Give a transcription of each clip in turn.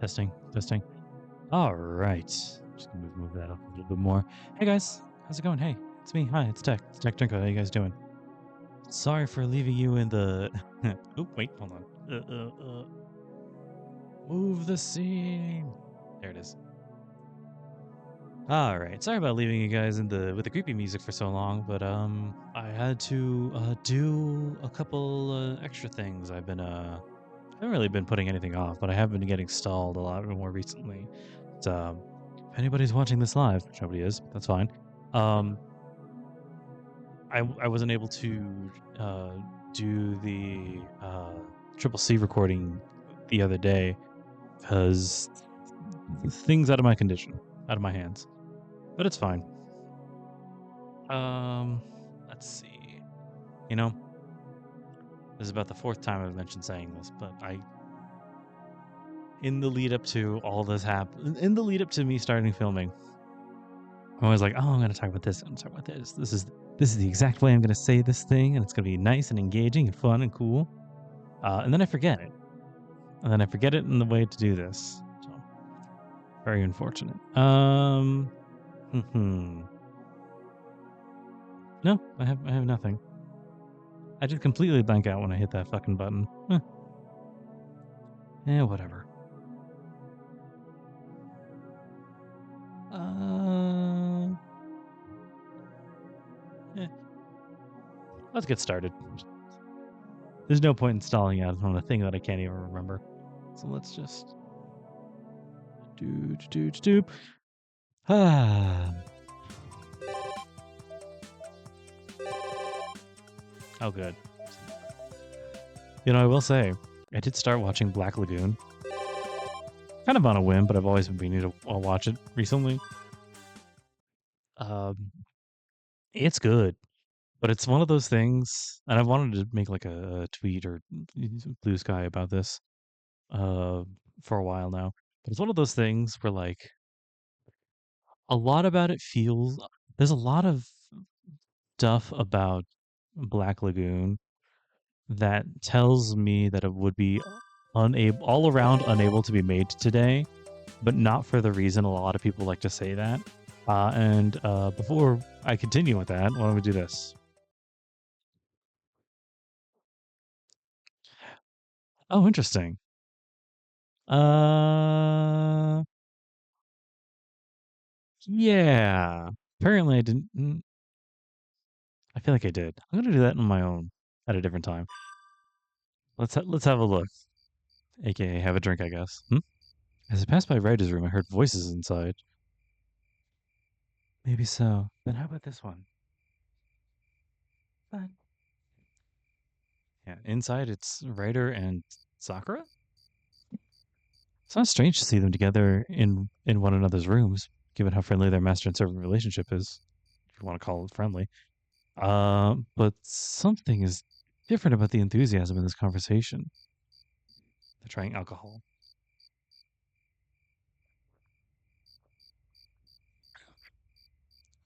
Testing, testing. All right. Just gonna move that up a little bit more. Hey guys, how's it going? Hey, it's me. Hi, it's Tech. It's Tech Drinko. How you guys doing? Sorry for leaving you in the. Oop, wait, hold on. Move the scene. There it is. All right. Sorry about leaving you guys in the with the creepy music for so long, but I had to do a couple extra things. I haven't really been putting anything off, but I have been getting stalled a lot more recently. But, if anybody's watching this live, which nobody is, but that's fine. I wasn't able to do the Triple C recording the other day because things out of my condition, out of my hands. But it's fine. Let's see. You know, this is about the fourth time I've mentioned saying this, but in the lead up to all this in the lead up to me starting filming, I'm always like, oh, I'm going to talk about this. I'm going to talk about this. This is the exact way I'm going to say this thing, and it's going to be nice and engaging and fun and cool. And then I forget it. And then I forget it in the way to do this. So, very unfortunate. No, I have nothing. I just completely blank out when I hit that fucking button. Whatever. Let's get started. There's no point in stalling out on a thing that I can't even remember. So let's just do. Oh, good. You know, I will say, I did start watching Black Lagoon. Kind of on a whim, but I've always been meaning to watch it recently. It's good, but it's one of those things, and I've wanted to make like a tweet or Blue Sky about this for a while now. But it's one of those things where like a lot about it feels there's a lot of stuff about Black Lagoon that tells me that it would be all around unable to be made today, but not for the reason a lot of people like to say that. And before I continue with that, why don't we do this? Oh, interesting. Yeah. Apparently I didn't. I feel like I did. I'm gonna do that on my own at a different time. Let's have a look. AKA have a drink, I guess. As I passed by Ryder's room, I heard voices inside. Maybe so. Then how about this one? Fine. Yeah, inside it's Ryder and Sakura. It's not strange to see them together in one another's rooms, given how friendly their master and servant relationship is, if you want to call it friendly. But something is different about the enthusiasm in this conversation. They're trying alcohol.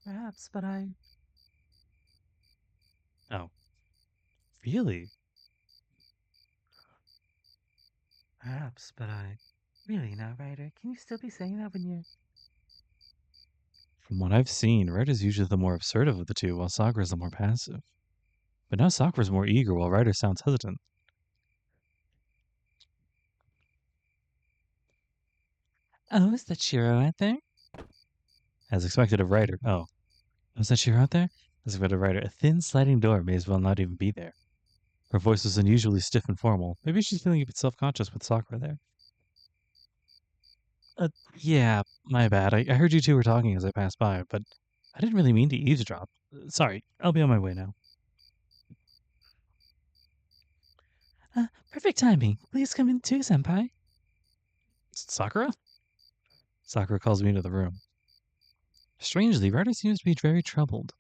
Perhaps, but I. Oh, really? Perhaps, but I. Really now, Ryder? Can you still be saying that when you're. From what I've seen, Red is usually the more assertive of the two, while Sakura is the more passive. But now Sakura's more eager, while Ryder sounds hesitant. Oh, is that Shirou out there? As expected of Ryder. Oh, is that Shirou out there? As expected of Ryder. A thin sliding door may as well not even be there. Her voice was unusually stiff and formal. Maybe she's feeling a bit self-conscious with Sakura there. Yeah, my bad. I heard you two were talking as I passed by, but I didn't really mean to eavesdrop. Sorry, I'll be on my way now. Perfect timing. Please come in too, senpai. Sakura? Sakura calls me into the room. Strangely, Ryder seems to be very troubled.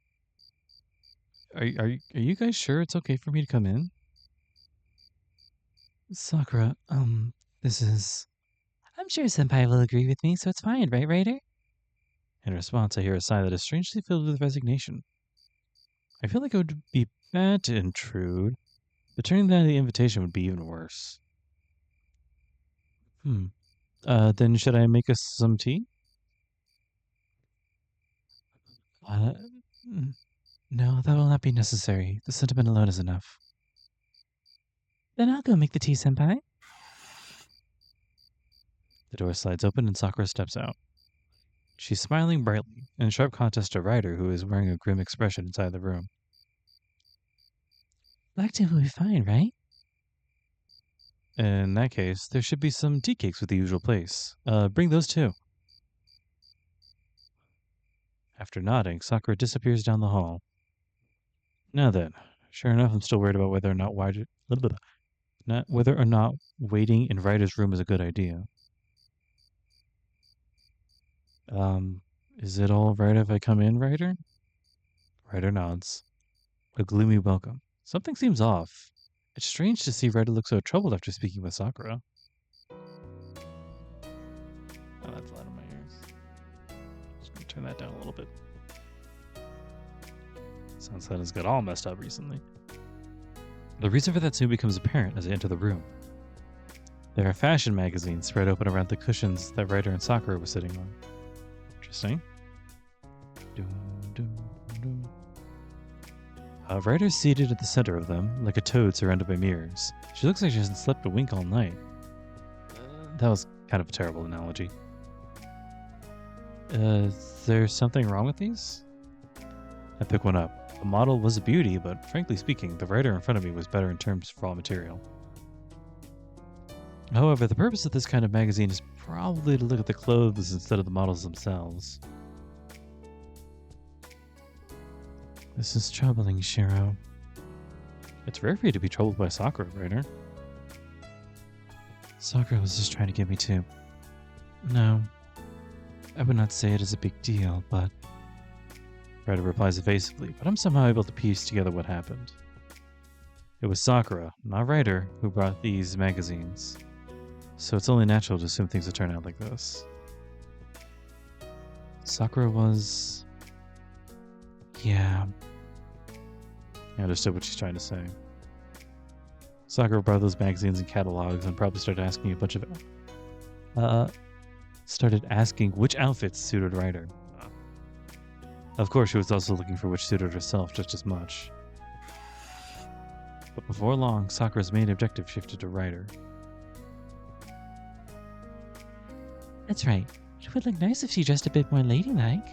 Are you guys sure it's okay for me to come in? Sakura, this is... I'm sure senpai will agree with me, so it's fine, right, Ryder? In response, I hear a sigh that is strangely filled with resignation. I feel like it would be bad to intrude, but turning down the invitation would be even worse. Then should I make us some tea? Uh, no, that will not be necessary. The sentiment alone is enough. Then I'll go make the tea, senpai. The door slides open and Sakura steps out. She's smiling brightly, in sharp contrast to Ryder, who is wearing a grim expression inside the room. Black tea will be fine, right? In that case, there should be some tea cakes with the usual place. Bring those too. After nodding, Sakura disappears down the hall. Now then, sure enough, I'm still worried about whether or not waiting in Ryder's room is a good idea. Is it all right if I come in, Ryder? Ryder nods. A gloomy welcome. Something seems off. It's strange to see Ryder look so troubled after speaking with Sakura. Oh, that's loud in my ears. Just gonna turn that down a little bit. Sunset has got all messed up recently. The reason for that soon becomes apparent as I enter the room. There are fashion magazines spread open around the cushions that Ryder and Sakura were sitting on. Interesting. Ryder's seated at the center of them, like a toad surrounded by mirrors. She looks like she hasn't slept a wink all night. That was kind of a terrible analogy. Is there something wrong with these? I pick one up. The model was a beauty, but frankly speaking, the Ryder in front of me was better in terms of raw material. However, the purpose of this kind of magazine is probably to look at the clothes instead of the models themselves. This is troubling, Shirou. It's rare for you to be troubled by Sakura, Ryder. Sakura was just trying to get me too. No, I would not say it is a big deal, but... Ryder replies evasively, but I'm somehow able to piece together what happened. It was Sakura, not Ryder, who brought these magazines. So it's only natural to assume things would turn out like this. Sakura was... Yeah. I understood what she's trying to say. Sakura brought those magazines and catalogs and probably started asking started asking which outfits suited Ryder. Of course, she was also looking for which suited herself just as much. But before long, Sakura's main objective shifted to Ryder. That's right. It would look nice if she dressed a bit more ladylike.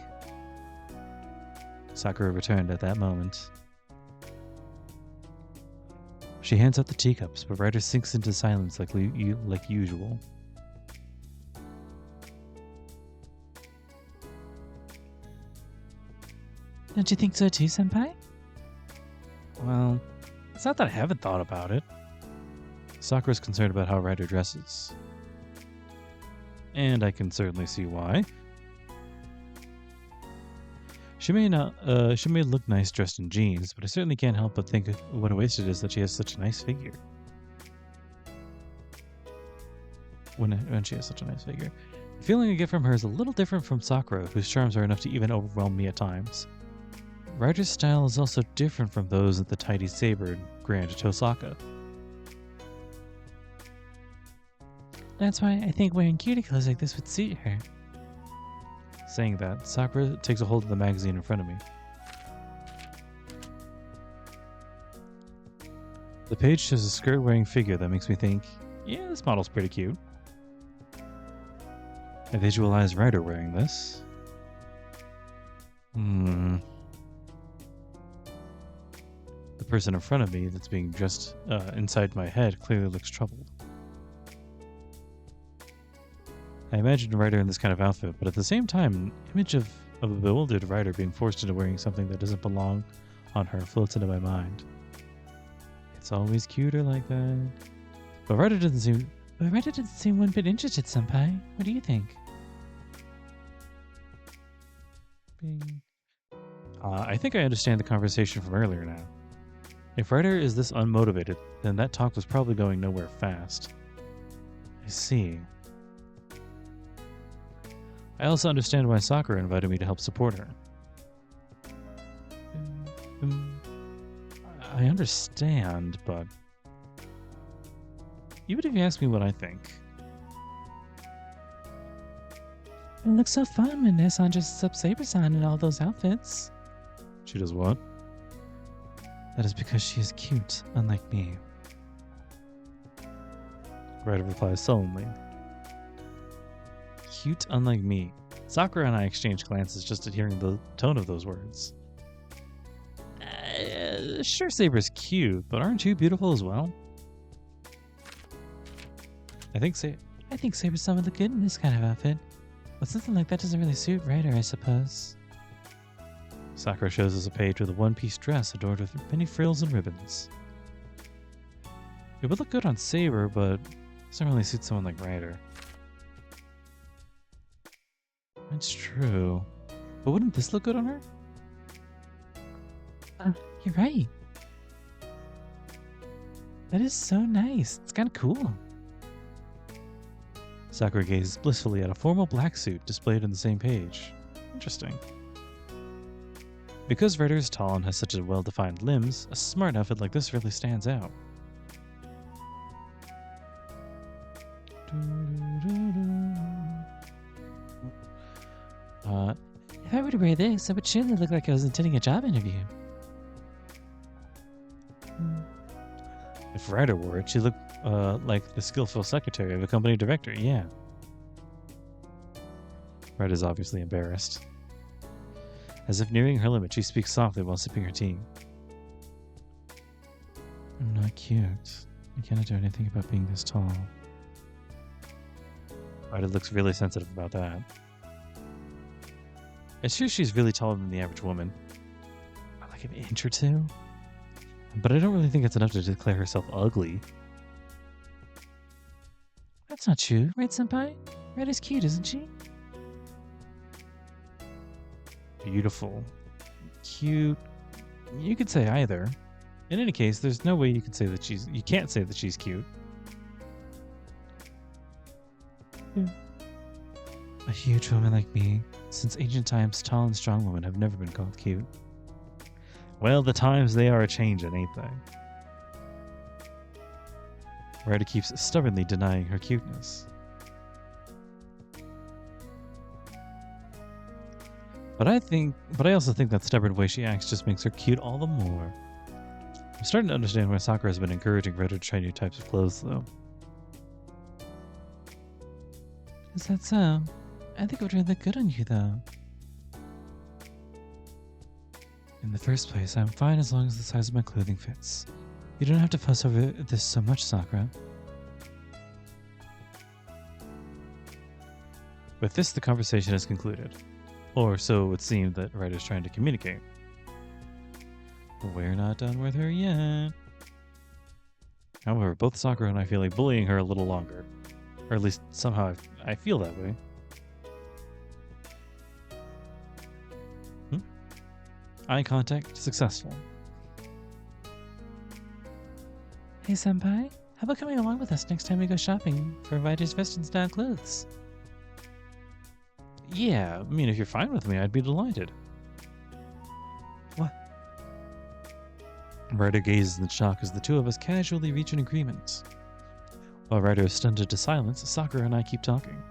Sakura returned at that moment. She hands out the teacups, but Ryder sinks into silence like usual. Don't you think so too, senpai? Well, it's not that I haven't thought about it. Sakura's concerned about how Ryder dresses. And I can certainly see why. She may look nice dressed in jeans, but I certainly can't help but think what a waste it is that she has such a nice figure. When she has such a nice figure. The feeling I get from her is a little different from Sakura, whose charms are enough to even overwhelm me at times. Ryder's style is also different from those of the tidy sabered Grand Tosaka. That's why I think wearing cutie clothes like this would suit her. Saying that, Sakura takes a hold of the magazine in front of me. The page shows a skirt-wearing figure that makes me think, yeah, this model's pretty cute. I visualize Ryder wearing this. The person in front of me that's being dressed inside my head clearly looks troubled. I imagine Ryder in this kind of outfit, but at the same time, an image of a bewildered Ryder being forced into wearing something that doesn't belong on her floats into my mind. It's always cuter like that. But Ryder doesn't seem one bit interested, senpai. What do you think? Bing. I think I understand the conversation from earlier now. If Ryder is this unmotivated, then that talk was probably going nowhere fast. I see. I also understand why Sakura invited me to help support her. I understand, but... Even if you ask me what I think... It looks so fun when Nissan dresses up Saber-san in all those outfits. She does what? That is because she is cute, unlike me. Ryder replies sullenly. Cute unlike me. Sakura and I exchange glances just at hearing the tone of those words. Sure, Saber's cute, but aren't you beautiful as well? I think Saber-san would look good in this kind of outfit, but something like that doesn't really suit Ryder, I suppose. Sakura shows us a page with a one-piece dress adorned with many frills and ribbons. It would look good on Saber, but doesn't really suit someone like Ryder. That's true. But wouldn't this look good on her? You're right. That is so nice. It's kind of cool. Sakura gazes blissfully at a formal black suit displayed on the same page. Interesting. Because Ryder is tall and has such a well-defined limbs, a smart outfit like this really stands out. If I were to wear this, I would surely look like I was attending a job interview. If Ryder wore it, she'd look like the skillful secretary of a company director, yeah. Ryder's obviously embarrassed. As if nearing her limit, she speaks softly while sipping her tea. I'm not cute. I cannot do anything about being this tall. Ryder looks really sensitive about that. It's true she's really taller than the average woman. By like an inch or two? But I don't really think it's enough to declare herself ugly. That's not true, right, Senpai? Ryder's cute, isn't she? Beautiful. Cute. You could say either. In any case, there's no way you can say that you can't say that she's cute. A huge woman like me. Since ancient times, tall and strong women have never been called cute. Well, the times they are a-changin', ain't they? Ryder keeps stubbornly denying her cuteness. But I also think that stubborn way she acts just makes her cute all the more. I'm starting to understand why Sakura has been encouraging Ryder to try new types of clothes, though. Is that so? I think it would really look good on you, though. In the first place, I'm fine as long as the size of my clothing fits. You don't have to fuss over this so much, Sakura. With this, the conversation is concluded. Or so it would seem that Ryder's trying to communicate. We're not done with her yet. However, both Sakura and I feel like bullying her a little longer. Or at least somehow I feel that way. Eye contact successful. Hey Senpai, how about coming along with us next time we go shopping for Ryder's Western style clothes? Yeah, I mean, if you're fine with me, I'd be delighted. What? Ryder gazes in shock as the two of us casually reach an agreement. While Ryder is stunned into silence, Sakura and I keep talking.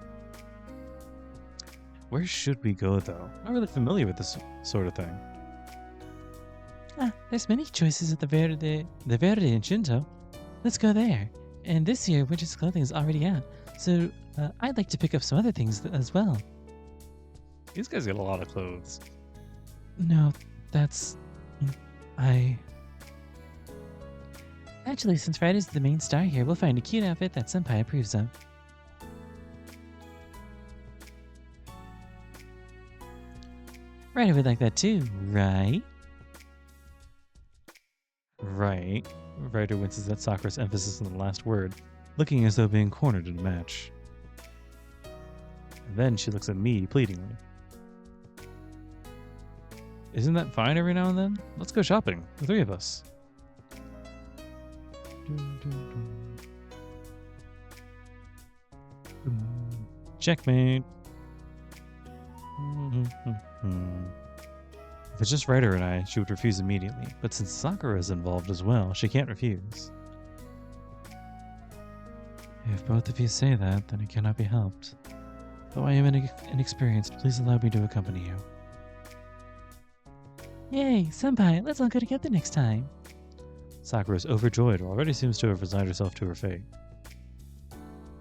Where should we go, though? I'm not really familiar with this sort of thing. There's many choices at the Verde in Shinto. Let's go there. And this year, winter's clothing is already out, so I'd like to pick up some other things as well. These guys got a lot of clothes. No, that's... Actually, since Ryder's the main star here, we'll find a cute outfit that Senpai approves of. Ryder would like that too, right? Right. Ryder winces at Sakura's emphasis on the last word, looking as though being cornered in a match. And then she looks at me pleadingly. Isn't that fine every now and then? Let's go shopping, the three of us. Checkmate. If it's just Ryder and I, she would refuse immediately, but since Sakura is involved as well, she can't refuse. If both of you say that, then it cannot be helped. Though I am inexperienced, please allow me to accompany you. Yay, senpai, let's all go together next time. Sakura is overjoyed and already seems to have resigned herself to her fate.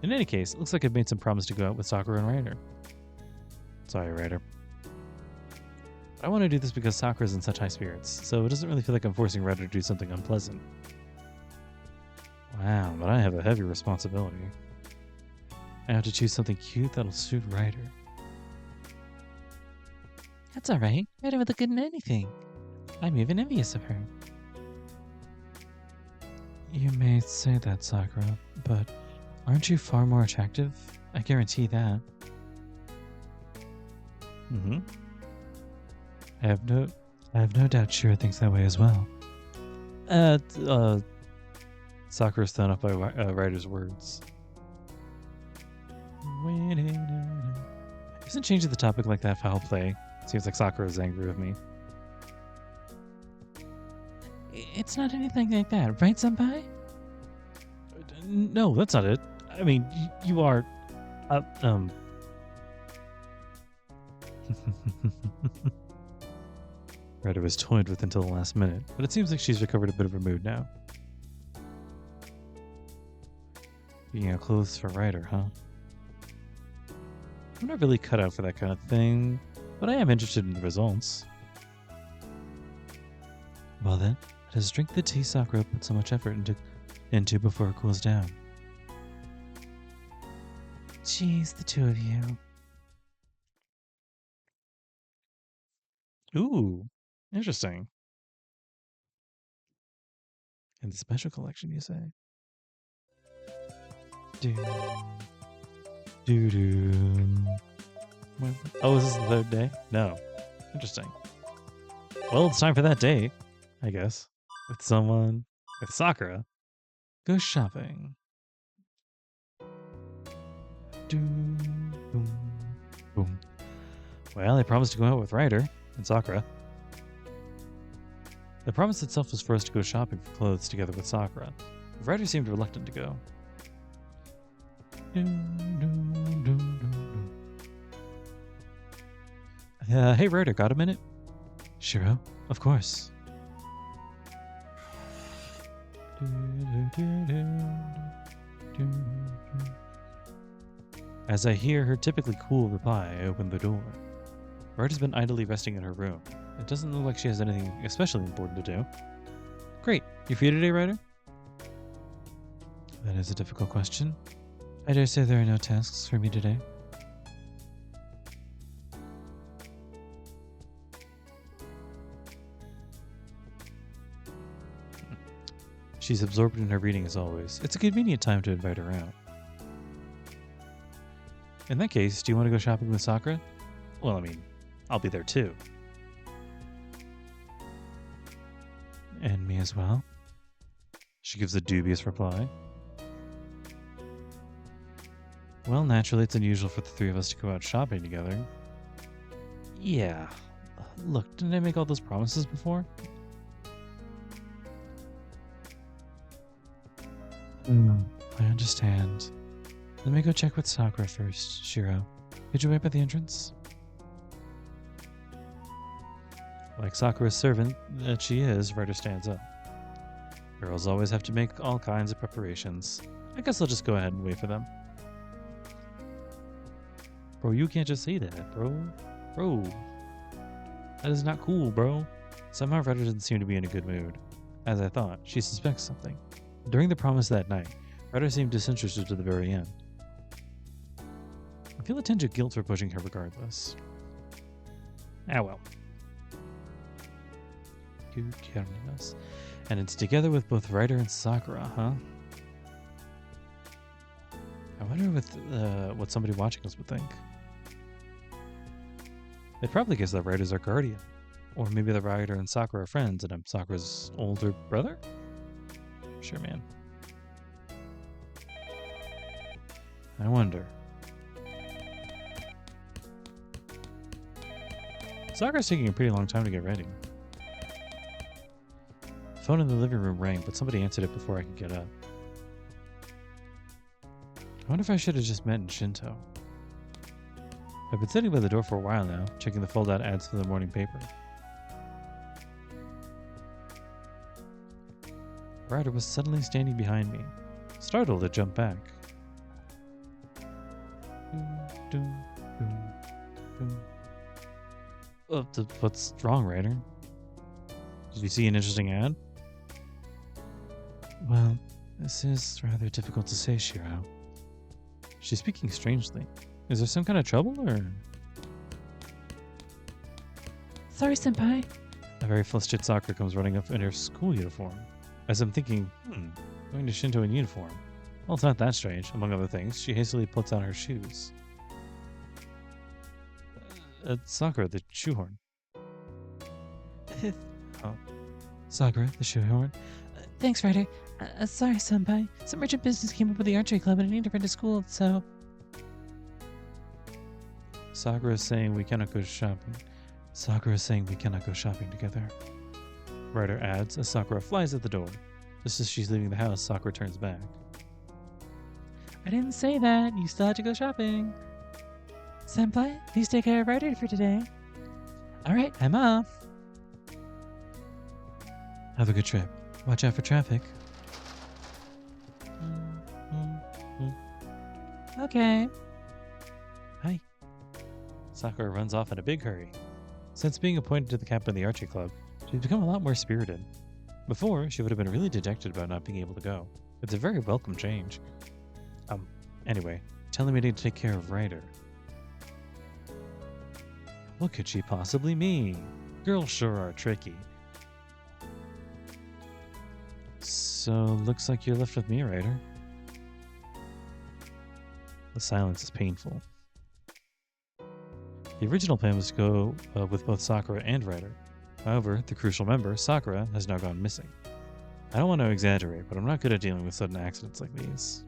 In any case, it looks like I've made some promise to go out with Sakura and Ryder. Sorry, Ryder. I want to do this because Sakura's in such high spirits, so it doesn't really feel like I'm forcing Ryder to do something unpleasant. Wow, but I have a heavy responsibility. I have to choose something cute that'll suit Ryder. That's alright. Ryder would look good in anything. I'm even envious of her. You may say that, Sakura, but aren't you far more attractive? I guarantee that. Mm-hmm. I have no doubt Shirou thinks that way as well. Sakura's thrown up by Ryder's words. Isn't changing the topic like that foul play? Seems like Sakura is angry with me. It's not anything like that, right, senpai? No, that's not it. I mean, you are... Ryder was toyed with until the last minute, but it seems like she's recovered a bit of her mood now. Being out clothes for Ryder, huh? I'm not really cut out for that kind of thing, but I am interested in the results. Well then, let us drink the tea Sakura put so much effort into before it cools down. Jeez, the two of you. Ooh, interesting. In the special collection, you say? Oh, is this the third day? No. Interesting. Well, it's time for that date, I guess. With someone. With Sakura. Go shopping. Boom. Well, I promised to go out with Ryder and Sakura. The promise itself was for us to go shopping for clothes together with Sakura. Ryder seemed reluctant to go. Hey Ryder, got a minute? Shirou, of course. As I hear her typically cool reply, I open the door. Ryder's been idly resting in her room. It doesn't look like she has anything especially important to do. Great. You free today, Ryder? That is a difficult question. I dare say there are no tasks for me today. She's absorbed in her reading as always. It's a convenient time to invite her out. In that case, do you want to go shopping with Sakura? Well, I mean, I'll be there too. And me as well? She gives a dubious reply. Well, naturally, it's unusual for the three of us to go out shopping together. Yeah. Look, didn't I make all those promises before? I understand. Let me go check with Sakura first, Shirou. Could you wait by the entrance? Like Sakura's servant that she is, Ryder stands up. Girls always have to make all kinds of preparations. I guess I'll just go ahead and wait for them. Bro, you can't just say that, bro. Bro. That is not cool, bro. Somehow Ryder doesn't seem to be in a good mood. As I thought, she suspects something. During the promise that night, Ryder seemed disinterested to the very end. I feel a tinge of guilt for pushing her regardless. Ah well. And it's together with both Ryder and Sakura, huh? I wonder what somebody watching us would think. They'd probably guess that Ryder's our guardian. Or maybe that Ryder and Sakura are friends and I'm Sakura's older brother? Sure, man. I wonder. Sakura's taking a pretty long time to get ready. The phone in the living room rang, but somebody answered it before I could get up. I wonder if I should have just met in Shinto. I've been sitting by the door for a while now, checking the fold-out ads for the morning paper. Ryder was suddenly standing behind me. Startled, I jumped back. What's wrong, Ryder? Did you see an interesting ad? Well, this is rather difficult to say, Shirou. She's speaking strangely. Is there some kind of trouble, or...? Sorry, Senpai. A very flustered Sakura comes running up in her school uniform. As I'm thinking, going to Shinto in uniform. Well, it's not that strange. Among other things, she hastily puts on her shoes. Sakura, the shoehorn. Oh. Sakura, the shoehorn. Thanks, Ryder. Sorry, Senpai. Some urgent business came up with the archery club and I need to run to school, so... Sakura is saying we cannot go shopping. Sakura is saying we cannot go shopping together. Ryder adds as Sakura flies at the door. Just as she's leaving the house, Sakura turns back. I didn't say that. You still have to go shopping. Senpai, please take care of Ryder for today. Alright, I'm off. Have a good trip. Watch out for traffic. Okay. Hi. Sakura runs off in a big hurry. Since being appointed to the captain of the archery club, she's become a lot more spirited. Before, she would have been really dejected about not being able to go. It's a very welcome change. Anyway, telling me to take care of Ryder. What could she possibly mean? Girls sure are tricky. So, looks like you're left with me, Ryder. The silence is painful. The original plan was to go with both Sakura and Ryder. However, the crucial member, Sakura, has now gone missing. I don't want to exaggerate, but I'm not good at dealing with sudden accidents like these.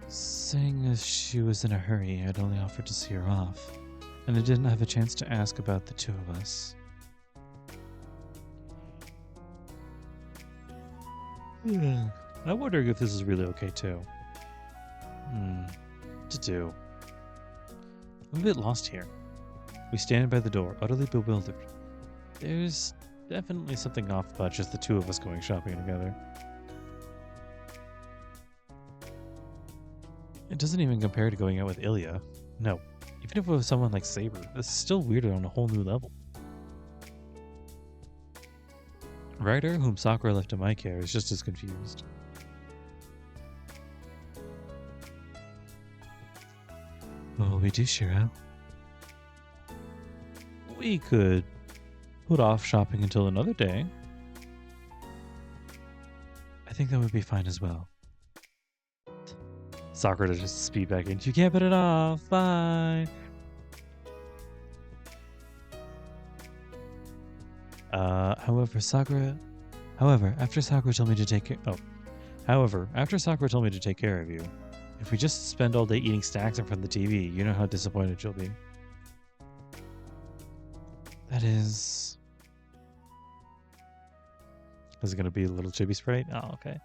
Saying as she was in a hurry, I'd only offered to see her off, and I didn't have a chance to ask about the two of us. I'm wondering if this is really okay too. To do. I'm a bit lost here. We stand by the door, utterly bewildered. There's definitely something off about just the two of us going shopping together. It doesn't even compare to going out with Ilya. No, even if it was someone like Saber, this is still weirder on a whole new level. Ryder, whom Sakura left in my care, is just as confused. What will we do, Shirou? We could put off shopping until another day. I think that would be fine as well. Sakura just speed back in. You can't put it off. Bye. However, after Sakura told me to take care... after Sakura told me to take care of you, if we just spend all day eating snacks in front of the TV, you know how disappointed you'll be. That is... Is it going to be a little chibi sprite? Oh, okay.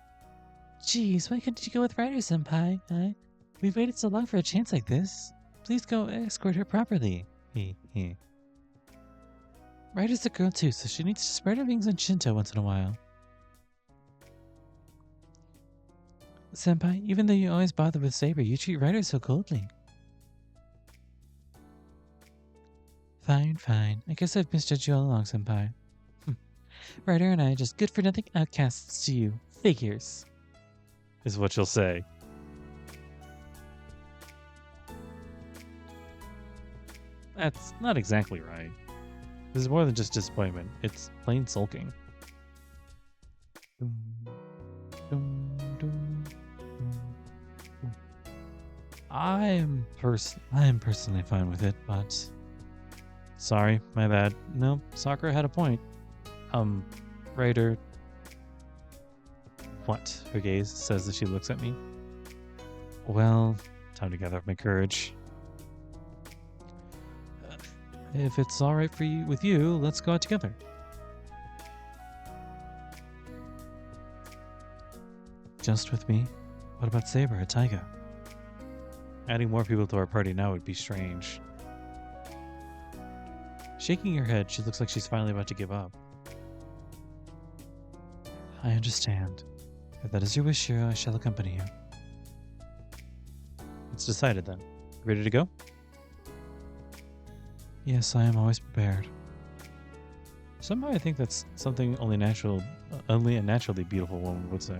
Jeez, why couldn't you go with Ryder, Senpai? We've waited so long for a chance like this. Please go escort her properly. Ryder's a girl too, so she needs to spread her wings on Shinto once in a while. Senpai, even though you always bother with Saber, you treat Ryder so coldly. Fine. I guess I've misjudged you all along, Senpai. Ryder and I are just good-for-nothing outcasts to you. Figures. Is what you'll say. That's not exactly right. This is more than just disappointment. It's plain sulking. I'm personally fine with it, but... Sorry, my bad. No, Sakura had a point. Ryder... What? Her gaze says as she looks at me. Well, time to gather up my courage. If it's alright with you, let's go out together. Just with me? What about Saber or Taiga? Adding more people to our party now would be strange. Shaking her head, she looks like she's finally about to give up. I understand. If that is your wish, Shirou, I shall accompany you. It's decided then. Ready to go? Yes, I am always prepared. Somehow I think that's something only a naturally beautiful woman would say.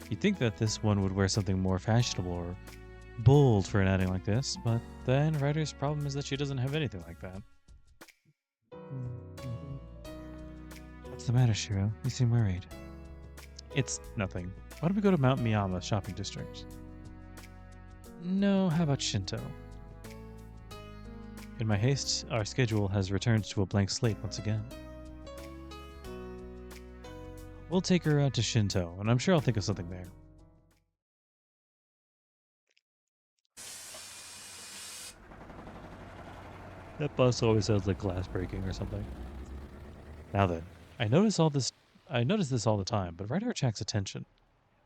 You'd think that this one would wear something more fashionable or bold for an outing like this, but then Ryder's problem is that she doesn't have anything like that. What's the matter, Shirou? You seem worried. It's nothing. Why don't we go to Mount Miyama shopping district? No, how about Shinto? In my haste, our schedule has returned to a blank slate once again. We'll take her out to Shinto, and I'm sure I'll think of something there. That bus always sounds like glass breaking or something. Now then, I notice this all the time, but Ryder attracts attention.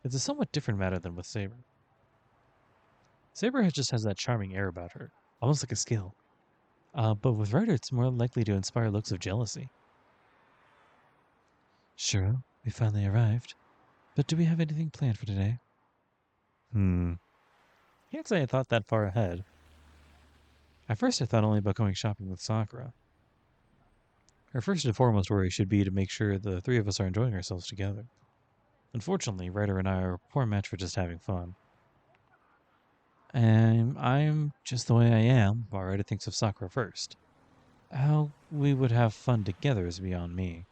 It's a somewhat different matter than with Saber. Saber just has that charming air about her, almost like a skill. But with Ryder, it's more likely to inspire looks of jealousy. Shirou, we finally arrived. But do we have anything planned for today? Can't say I thought that far ahead. At first, I thought only about going shopping with Sakura. Our first and foremost worry should be to make sure the three of us are enjoying ourselves together. Unfortunately, Ryder and I are a poor match for just having fun. And I'm just the way I am, while Ryder thinks of Sakura first. How we would have fun together is beyond me.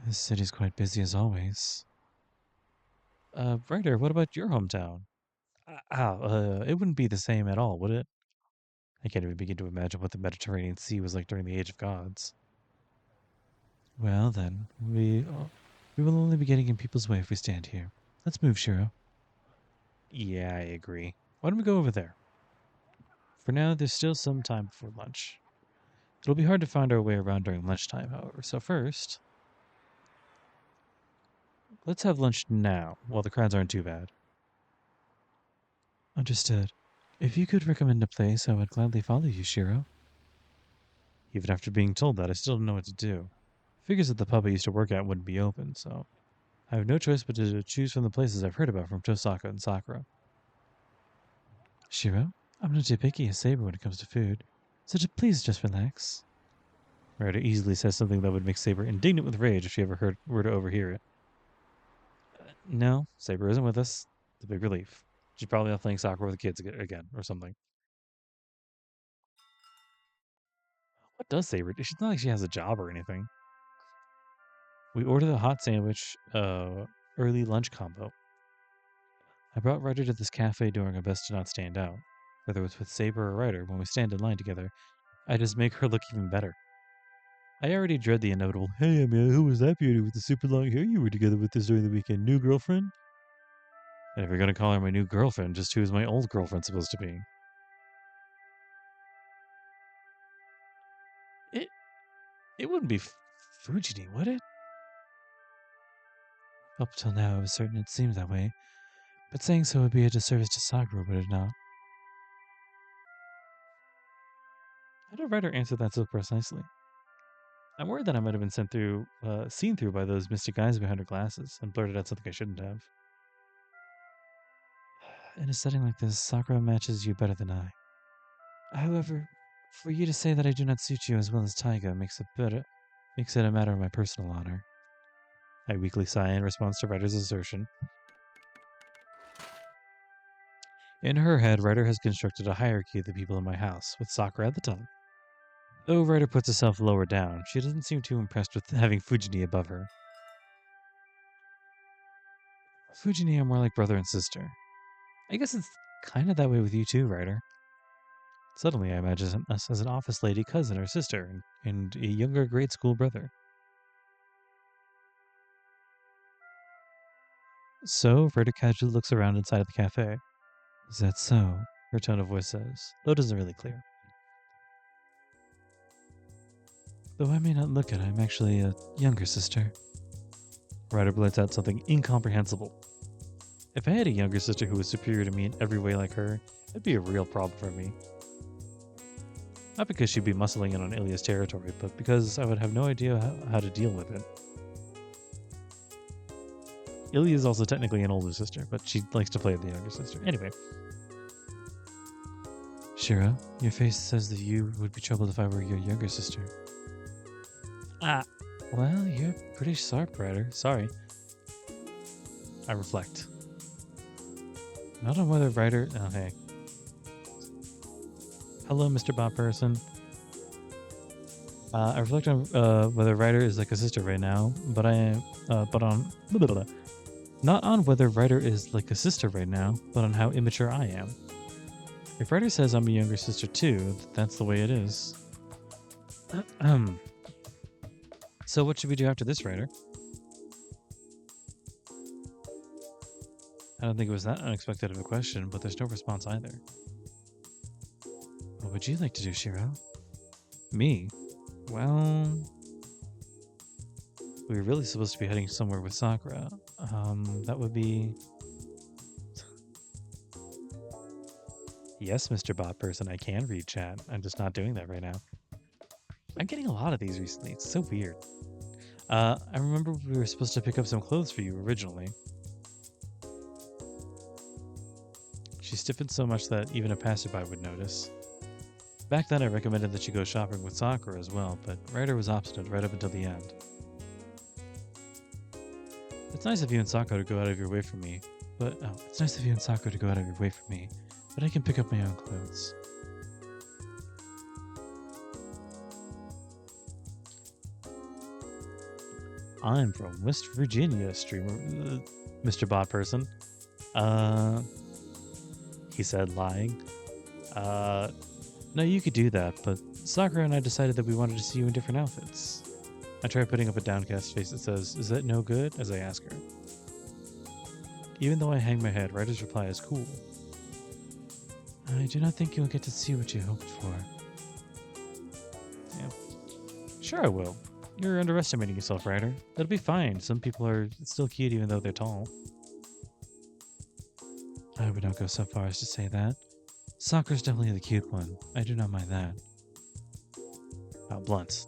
This city's quite busy as always. Ryder, what about your hometown? It wouldn't be the same at all, would it? I can't even begin to imagine what the Mediterranean Sea was like during the Age of Gods. Well then, we will only be getting in people's way if we stand here. Let's move, Shirou. Yeah, I agree. Why don't we go over there? For now, there's still some time before lunch. It'll be hard to find our way around during lunchtime, however, so first, let's have lunch now, while the crowds aren't too bad. Understood. If you could recommend a place, I would gladly follow you, Shirou. Even after being told that, I still don't know what to do. Figures that the pub I used to work at wouldn't be open, so I have no choice but to choose from the places I've heard about from Tosaka and Sakura. Shirou, I'm not too picky as Saber when it comes to food, so please just relax. Ryder easily says something that would make Saber indignant with rage if she were to overhear it. No, Saber isn't with us. It's a big relief. She's probably off playing soccer with the kids again, or something. What does Saber do? It's not like she has a job or anything. We ordered a hot sandwich, early lunch combo. I brought Ryder to this cafe doing our best to not stand out. Whether it's with Saber or Ryder, when we stand in line together, I just make her look even better. I already dread the inevitable, "Hey, man, who was that beauty with the super long hair you were together with this during the weekend? New girlfriend?" And if you're going to call her my new girlfriend, just who is my old girlfriend supposed to be? It it wouldn't be Fujini, would it? Up till now, I was certain it seemed that way, but saying so would be a disservice to Sakura, would it not? How did Ryder answer that so precisely? I'm worried that I might have been seen through by those mystic eyes behind her glasses and blurted out something I shouldn't have. In a setting like this, Sakura matches you better than I. However, for you to say that I do not suit you as well as Taiga makes it a matter of my personal honor. I weakly sigh in response to Ryder's assertion. In her head, Ryder has constructed a hierarchy of the people in my house, with Sakura at the top. Though Ryder puts herself lower down, she doesn't seem too impressed with having Fujini above her. Fujini are more like brother and sister. I guess it's kind of that way with you too, Ryder. Suddenly, I imagine us as an office lady cousin or sister and a younger grade school brother. So, Ryder casually looks around inside of the cafe. Is that so? Her tone of voice says, though it isn't really clear. Though I may not look it, I'm actually a younger sister. Ryder blurts out something incomprehensible. If I had a younger sister who was superior to me in every way like her, it'd be a real problem for me. Not because she'd be muscling in on Ilya's territory, but because I would have no idea how to deal with it. Ilya is also technically an older sister, but she likes to play with the younger sister. Anyway. Shirou, your face says that you would be troubled if I were your younger sister. Ah, Well, you're pretty sharp, Ryder. Sorry. I reflect. Not on whether Ryder... Oh, hey. Hello, Mr. Bob Person. I reflect on whether Ryder is like a sister right now, but not on whether Ryder is like a sister right now, but on how immature I am. If Ryder says I'm a younger sister too, that's the way it is. So what should we do after this, Ryder? I don't think it was that unexpected of a question, but there's no response either. What would you like to do, Shirou? Me? Well, we were really supposed to be heading somewhere with Sakura. That would be... Yes, Mr. Bot Person, I can read chat. I'm just not doing that right now. I'm getting a lot of these recently. It's so weird. I remember we were supposed to pick up some clothes for you originally. She stiffened so much that even a passerby would notice. Back then I recommended that you go shopping with Sakura as well, but Ryder was obstinate right up until the end. It's nice of you and Sakura to go out of your way for me, but It's nice of you and Sakura to go out of your way for me, but I can pick up my own clothes. I'm from West Virginia, streamer, Mr. Bot Person. He said, lying. No, you could do that, but Sakura and I decided that we wanted to see you in different outfits. I try putting up a downcast face that says, "Is that no good?" as I ask her. Even though I hang my head, Ryder's reply is cool. I do not think you'll get to see what you hoped for. Yeah. Sure I will. You're underestimating yourself, Ryder. That'll be fine. Some people are still cute even though they're tall. I would not go so far as to say that. Sakura's definitely the cute one. I do not mind that. Blunt.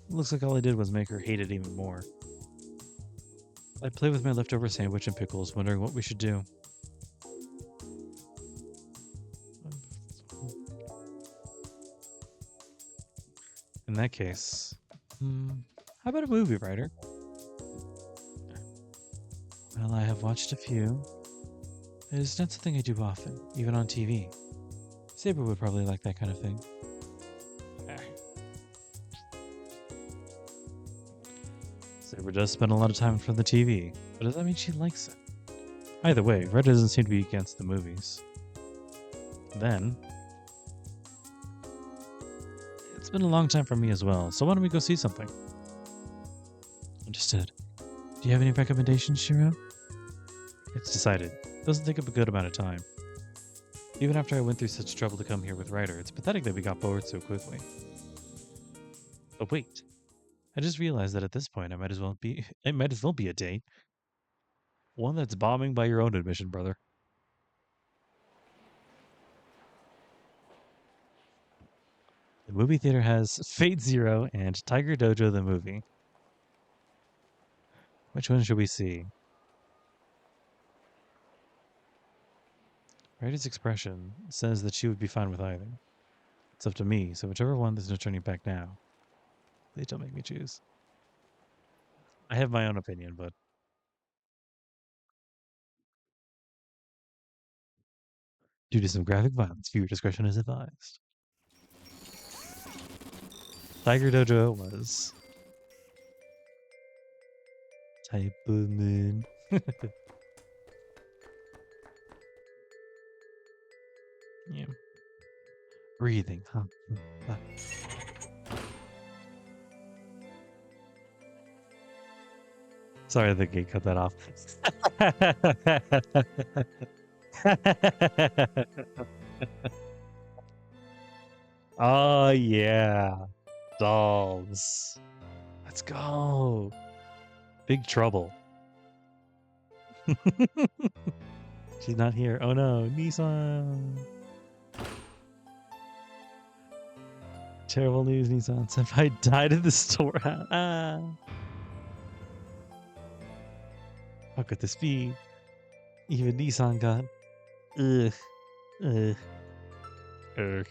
Looks like all I did was make her hate it even more. I play with my leftover sandwich and pickles, wondering what we should do. In that case, how about a movie, Ryder? Well, I have watched a few. It is not something I do often, even on TV. Saber would probably like that kind of thing. Saber does spend a lot of time in front of the TV, but does that mean she likes it? Either way, Red doesn't seem to be against the movies. Then, it's been a long time for me as well, so why don't we go see something? Understood. Do you have any recommendations, Shirou? It's decided. Doesn't take up a good amount of time. Even after I went through such trouble to come here with Ryder, it's pathetic that we got bored so quickly. But wait. I just realized that at this point it might as well be a date. One that's bombing by your own admission, brother. The movie theater has Fate Zero and Tiger Dojo the movie. Which one should we see? Ryder's expression says that she would be fine with either. It's up to me, so whichever one, there's no turning back now. Please don't make me choose. I have my own opinion, but... Due to some graphic violence, viewer discretion is advised. Tiger Dojo was... Type of moon. Yeah. Breathing, huh? Sorry, the gate cut that off. Oh, yeah. Dolls. Let's go. Big Trouble. She's not here. Oh no, Nissan. Terrible news, Nissan. Senpai died in the storehouse. Ah. How could this be? Even Nissan got. Ugh. Ugh. Ugh.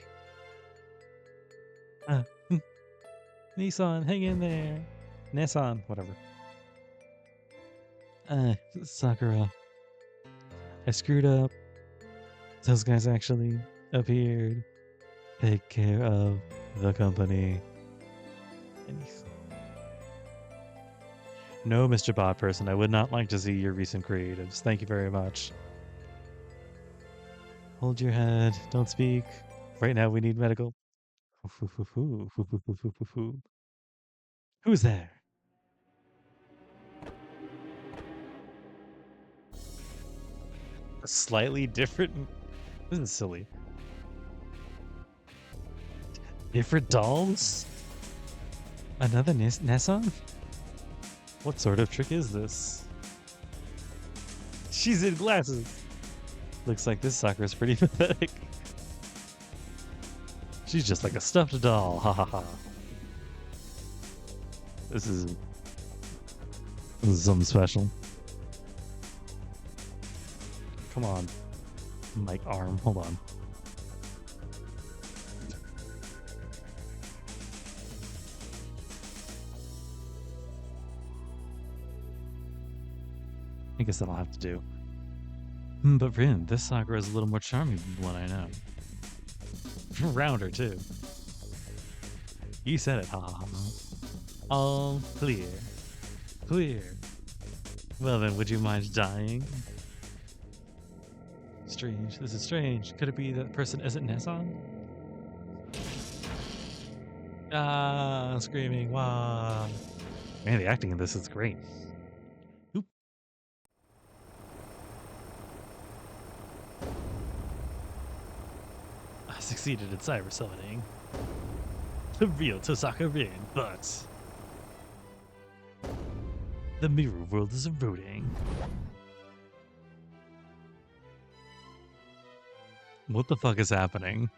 Ah. Nissan, hang in there. Nissan, whatever. Sakura. I screwed up. Those guys actually appeared. Take care of the company. No, Mr. Bot Person, I would not like to see your recent creatives. Thank you very much. Hold your head. Don't speak. Right now, we need medical. Who's there? A slightly different. This is silly. Different dolls? Another Nesson? What sort of trick is this? She's in glasses. Looks like this Sakura's pretty pathetic. She's just like a stuffed doll. Ha ha ha. This is something special. Come on. Mic arm. Hold on. I guess that'll have to do. But Rin, this Sakura is a little more charming than the one I know. Rounder, too. You said it, ha ha ha. All clear. Clear. Well then, would you mind dying? Strange. This is strange. Could it be that person isn't Nesson? Ah, screaming. Wow. Man, the acting in this is great. Oop. I succeeded in cyber summoning. The real Tosaka Rin, but the mirror world is eroding. What the fuck is happening?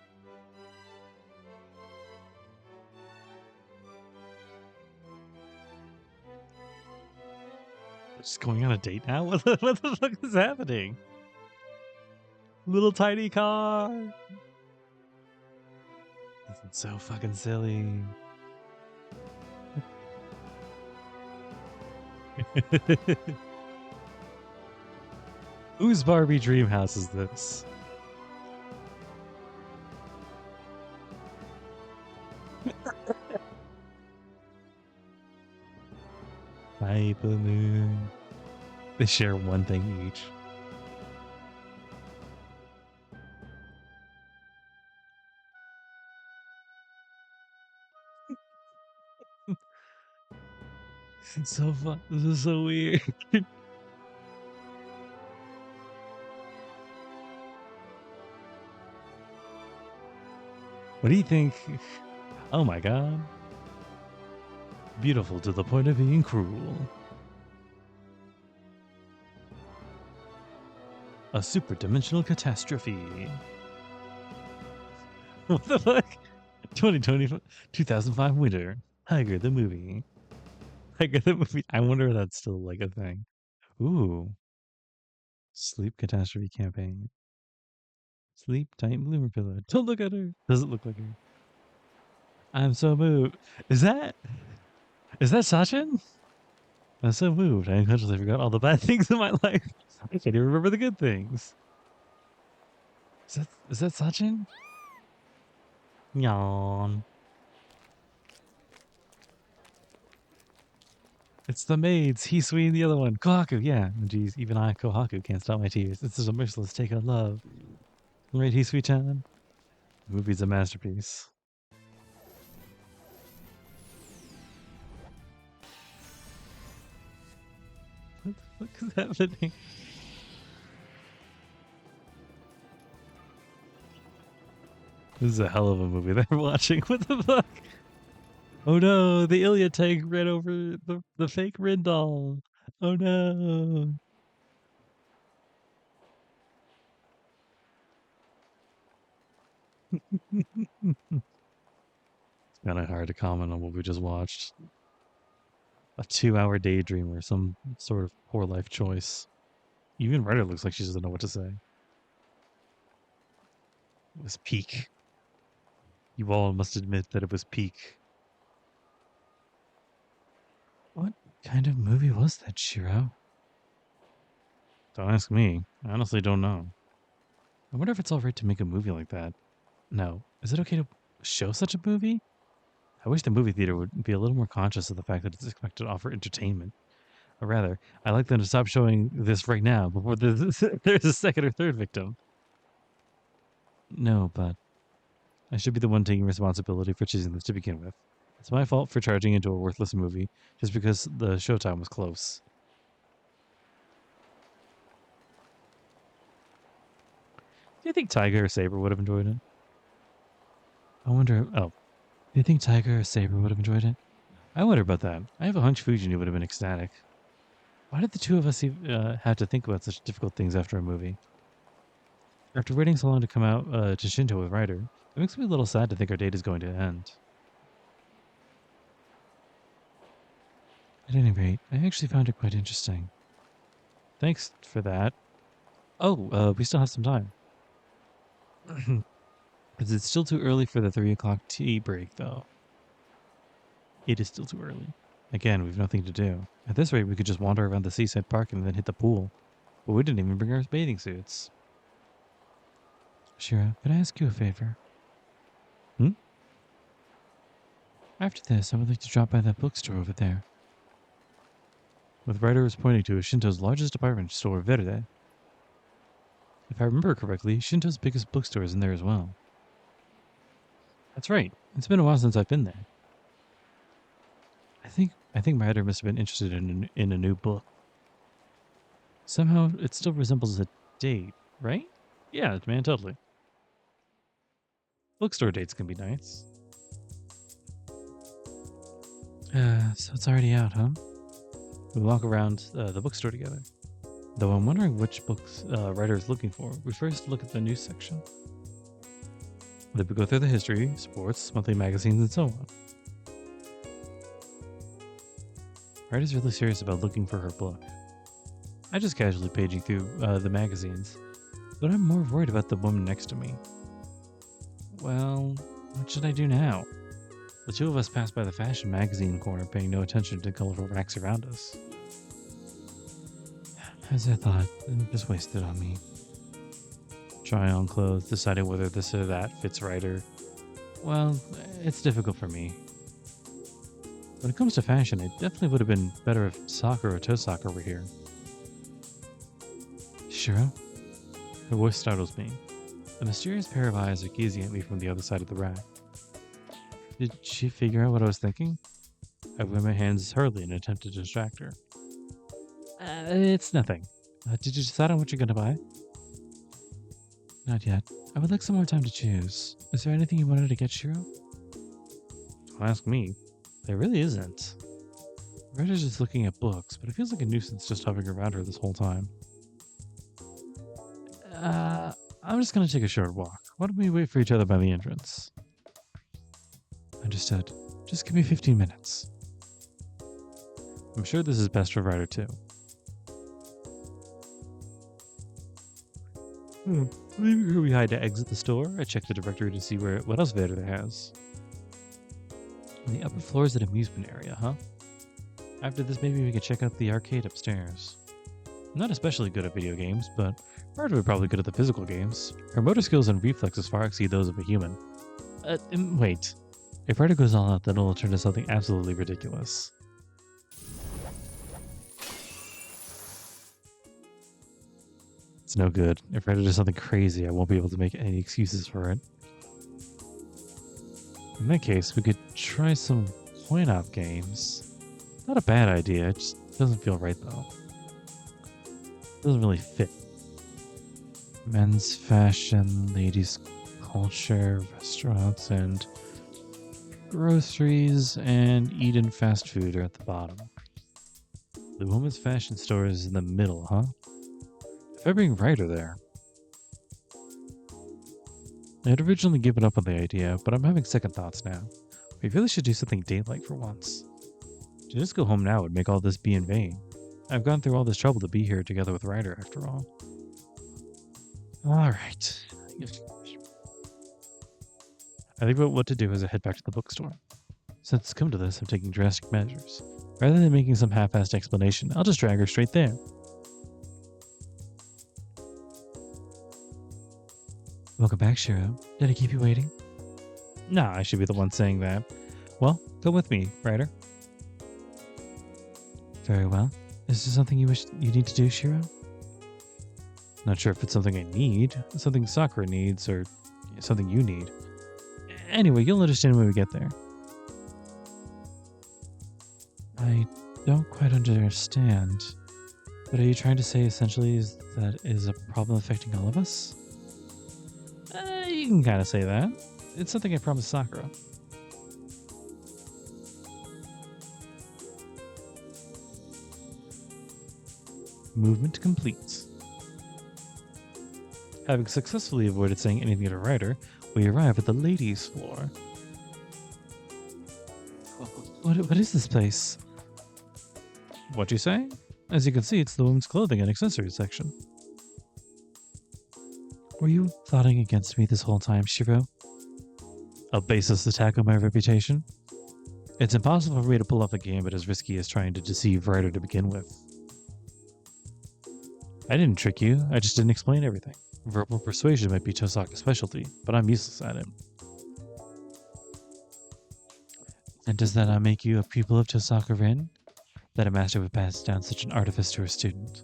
Just going on a date now? What the fuck is happening? Little tiny car. This is so fucking silly. Whose Barbie dream house is this? Hyper Moon. They share one thing each. It's so fun. This is so weird. What do you think? Oh my god. Beautiful to the point of being cruel. A super dimensional catastrophe. What the fuck? 2020, 2005 winter. Tiger the movie. Tiger the movie. I wonder if that's still like a thing. Ooh. Sleep catastrophe campaign. Sleep tight bloomer pillow. Don't look at her. Doesn't look like her. I'm so moved. Is that Sachin? I'm so moved. I unconsciously forgot all the bad things in my life. I can't even remember the good things. Is that Sachin? Yawn. It's the maids. Hisui and the other one. Kohaku, yeah. Jeez, even I, Kohaku, can't stop my tears. This is a merciless take on love. Right, Hisui-chan? The movie's a masterpiece. What the fuck is happening? This is a hell of a movie they're watching. What the fuck? Oh no, the Ilya tank ran over the fake Rin doll. Oh no. It's kind of hard to comment on what we just watched. A 2-hour daydream or some sort of poor life choice. Even Ryder looks like she doesn't know what to say. It was peak. You all must admit that it was peak. What kind of movie was that, Shirou? Don't ask me. I honestly don't know. I wonder if it's alright to make a movie like that. No. Is it okay to show such a movie? I wish the movie theater would be a little more conscious of the fact that it's expected to offer entertainment. Or rather, I like them to stop showing this right now before there's a second or third victim. No, but I should be the one taking responsibility for choosing this to begin with. It's my fault for charging into a worthless movie just because the showtime was close. Do you think Tiger or Saber would have enjoyed it? I wonder. Oh, do you think Tiger or Saber would have enjoyed it? I wonder about that. I have a hunch Fujin would have been ecstatic. Why did the two of us have to think about such difficult things after a movie? After waiting so long to come out to Shinto with Ryder, it makes me a little sad to think our date is going to end. At any rate, I actually found it quite interesting. Thanks for that. Oh, we still have some time. Because it's still too early for the 3 o'clock tea break, though. It is still too early. Again, we've nothing to do. At this rate, we could just wander around the seaside park and then hit the pool. But we didn't even bring our bathing suits. Shira, could I ask you a favor? Hmm? After this, I would like to drop by that bookstore over there. With Ryder was pointing to Shinto's largest department store, Verde. If I remember correctly, Shinto's biggest bookstore is in there as well. That's right. It's been a while since I've been there. I think Ryder must have been interested in a new book. Somehow, it still resembles a date, right? Yeah, man, totally. Bookstore dates can be nice. So it's already out, huh? We walk around the bookstore together. Though I'm wondering which books Ryder is looking for. We first look at the news section. Then we go through the history, sports, monthly magazines, and so on. Ryder's really serious about looking for her book. I just casually paging through the magazines, but I'm more worried about the woman next to me. Well, what should I do now? The two of us pass by the fashion magazine corner, paying no attention to the colorful racks around us. As I thought, just wasted on me. Trying on clothes, deciding whether this or that fits Ryder. Well, it's difficult for me. When it comes to fashion, it definitely would have been better if Sakura or Tosaka were here. Shiro? Her voice startles me. A mysterious pair of eyes are gazing at me from the other side of the rack. Did she figure out what I was thinking? I wave my hands hurriedly in an attempt to distract her. It's nothing. Did you decide on what you're going to buy? Not yet. I would like some more time to choose. Is there anything you wanted to get, Shiro? Don't ask me. There really isn't. Ryder's just looking at books, but it feels like a nuisance just hovering around her this whole time. I'm just going to take a short walk. Why don't we wait for each other by the entrance? Understood. Just give me 15 minutes. I'm sure this is best for Ryder too. Leaving her behind to exit the store, I check the directory to see what else Verde has. On the upper floor is an amusement area, huh? After this, maybe we could check out the arcade upstairs. I'm not especially good at video games, but Ryder would probably good at the physical games. Her motor skills and reflexes far exceed those of a human. Wait. If Ryder goes all out, then it'll turn to something absolutely ridiculous. It's no good. If Ryder does something crazy, I won't be able to make any excuses for it. In that case, we could try some coin-op games. Not a bad idea, it just doesn't feel right though. Doesn't really fit. Men's fashion, ladies' culture, restaurants, and groceries, and Eden fast food are at the bottom. The women's fashion store is in the middle, huh? If I bring Ryder there. I had originally given up on the idea, but I'm having second thoughts now. We really should do something date-like for once. To just go home now would make all this be in vain. I've gone through all this trouble to be here together with Ryder, after all. Alright. I think about what to do as I head back to the bookstore. Since it's come to this, I'm taking drastic measures. Rather than making some half-assed explanation, I'll just drag her straight there. Welcome back, Shirou. Did I keep you waiting? Nah, I should be the one saying that. Well, come with me, Ryder. Very well. Is there something you wish you need to do, Shirou? Not sure if it's something I need, something Sakura needs, or something you need. Anyway, you'll understand when we get there. I don't quite understand. But are you trying to say essentially that is a problem affecting all of us? You can kind of say that. It's something I promised Sakura. Movement complete. Having successfully avoided saying anything to Ryder, we arrive at the ladies' floor. What is this place? What you say? As you can see, it's the women's clothing and accessories section. Were you plotting against me this whole time, Shirou? A baseless attack on my reputation? It's impossible for me to pull off a gambit as risky as trying to deceive Ryder to begin with. I didn't trick you, I just didn't explain everything. Verbal persuasion might be Tosaka's specialty, but I'm useless at it. And does that not make you a pupil of Tosaka Rin? That a master would pass down such an artifice to a student?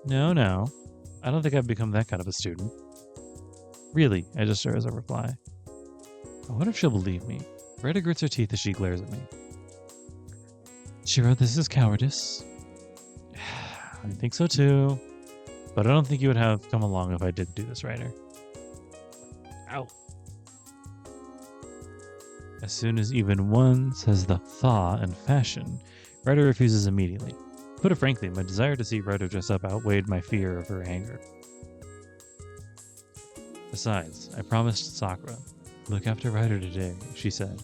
No. I don't think I've become that kind of a student. Really, I just her as a reply. I wonder if she'll believe me. Ryder grits her teeth as she glares at me. Shirou, this is cowardice. I think so too. But I don't think you would have come along if I didn't do this, Ryder. Ow. As soon as even one says the thaw in fashion, Ryder refuses immediately. Put it frankly, my desire to see Ryder dress up outweighed my fear of her anger. Besides, I promised Sakura, look after Ryder today, she said.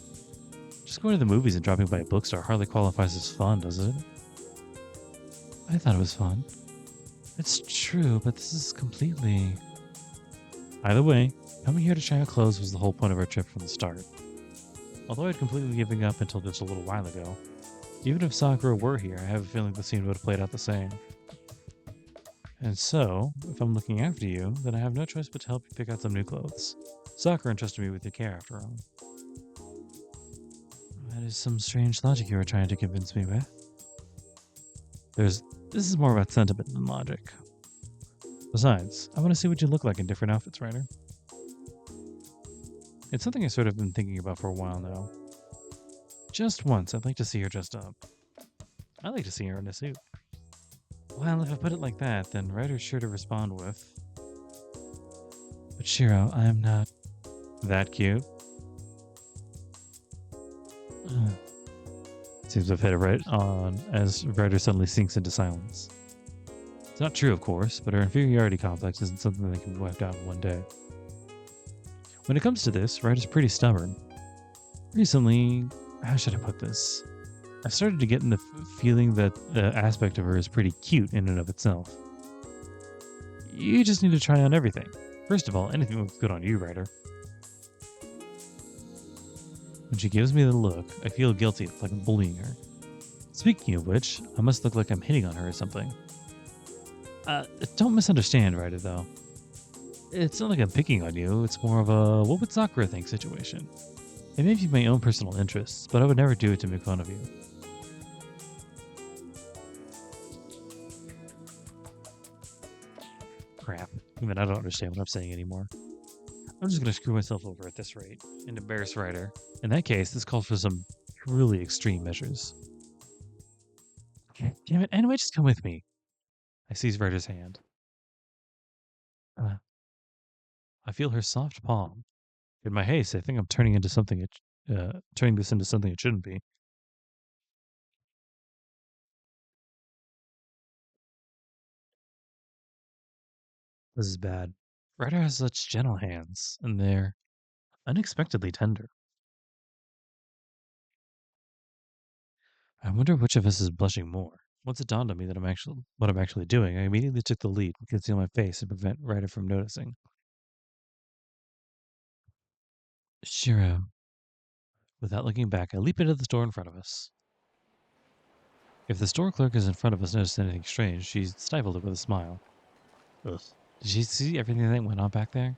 Just going to the movies and dropping by a bookstore hardly qualifies as fun, does it? I thought it was fun. It's true, but this is completely... Either way, coming here to try out clothes was the whole point of our trip from the start. Although I'd completely given up until just a little while ago, even if Sakura were here, I have a feeling the scene would have played out the same. And so, if I'm looking after you, then I have no choice but to help you pick out some new clothes. Sakura entrusted me with your care, after all. That is some strange logic you were trying to convince me with. This is more about sentiment than logic. Besides, I want to see what you look like in different outfits, Ryder. It's something I've sort of been thinking about for a while now. Just once, I'd like to see her dressed up. I like to see her in a suit. Well, if I put it like that, then Ryder's sure to respond with... But Shirou, I am not... That cute? Seems I've hit it right on as Ryder suddenly sinks into silence. It's not true, of course, but her inferiority complex isn't something that can be wiped out in one day. When it comes to this, Ryder's pretty stubborn. Recently, how should I put this? I've started to get in the feeling that the aspect of her is pretty cute in and of itself. You just need to try on everything. First of all, anything looks good on you, Ryder. When she gives me the look, I feel guilty, like I'm bullying her. Speaking of which, I must look like I'm hitting on her or something. Don't misunderstand, Ryder, though. It's not like I'm picking on you, it's more of a what would Sakura think situation. It may be my own personal interests, but I would never do it to make fun of you. Crap. Even I don't understand what I'm saying anymore. I'm just gonna screw myself over at this rate and embarrass Ryder. In that case, this calls for some truly extreme measures. Damn it, anyway, just come with me. I seize Ryder's hand. I feel her soft palm. In my haste, I think I'm turning this into something it shouldn't be. This is bad. Ryder has such gentle hands, and they're unexpectedly tender. I wonder which of us is blushing more. Once it dawned on me that what I'm actually doing, I immediately took the lead and concealed my face to prevent Ryder from noticing. Shirou, Without looking back, I leap into the store in front of us. If the store clerk is in front of us noticed anything strange, she stifled it with a smile. Ugh. Did she see everything that went on back there?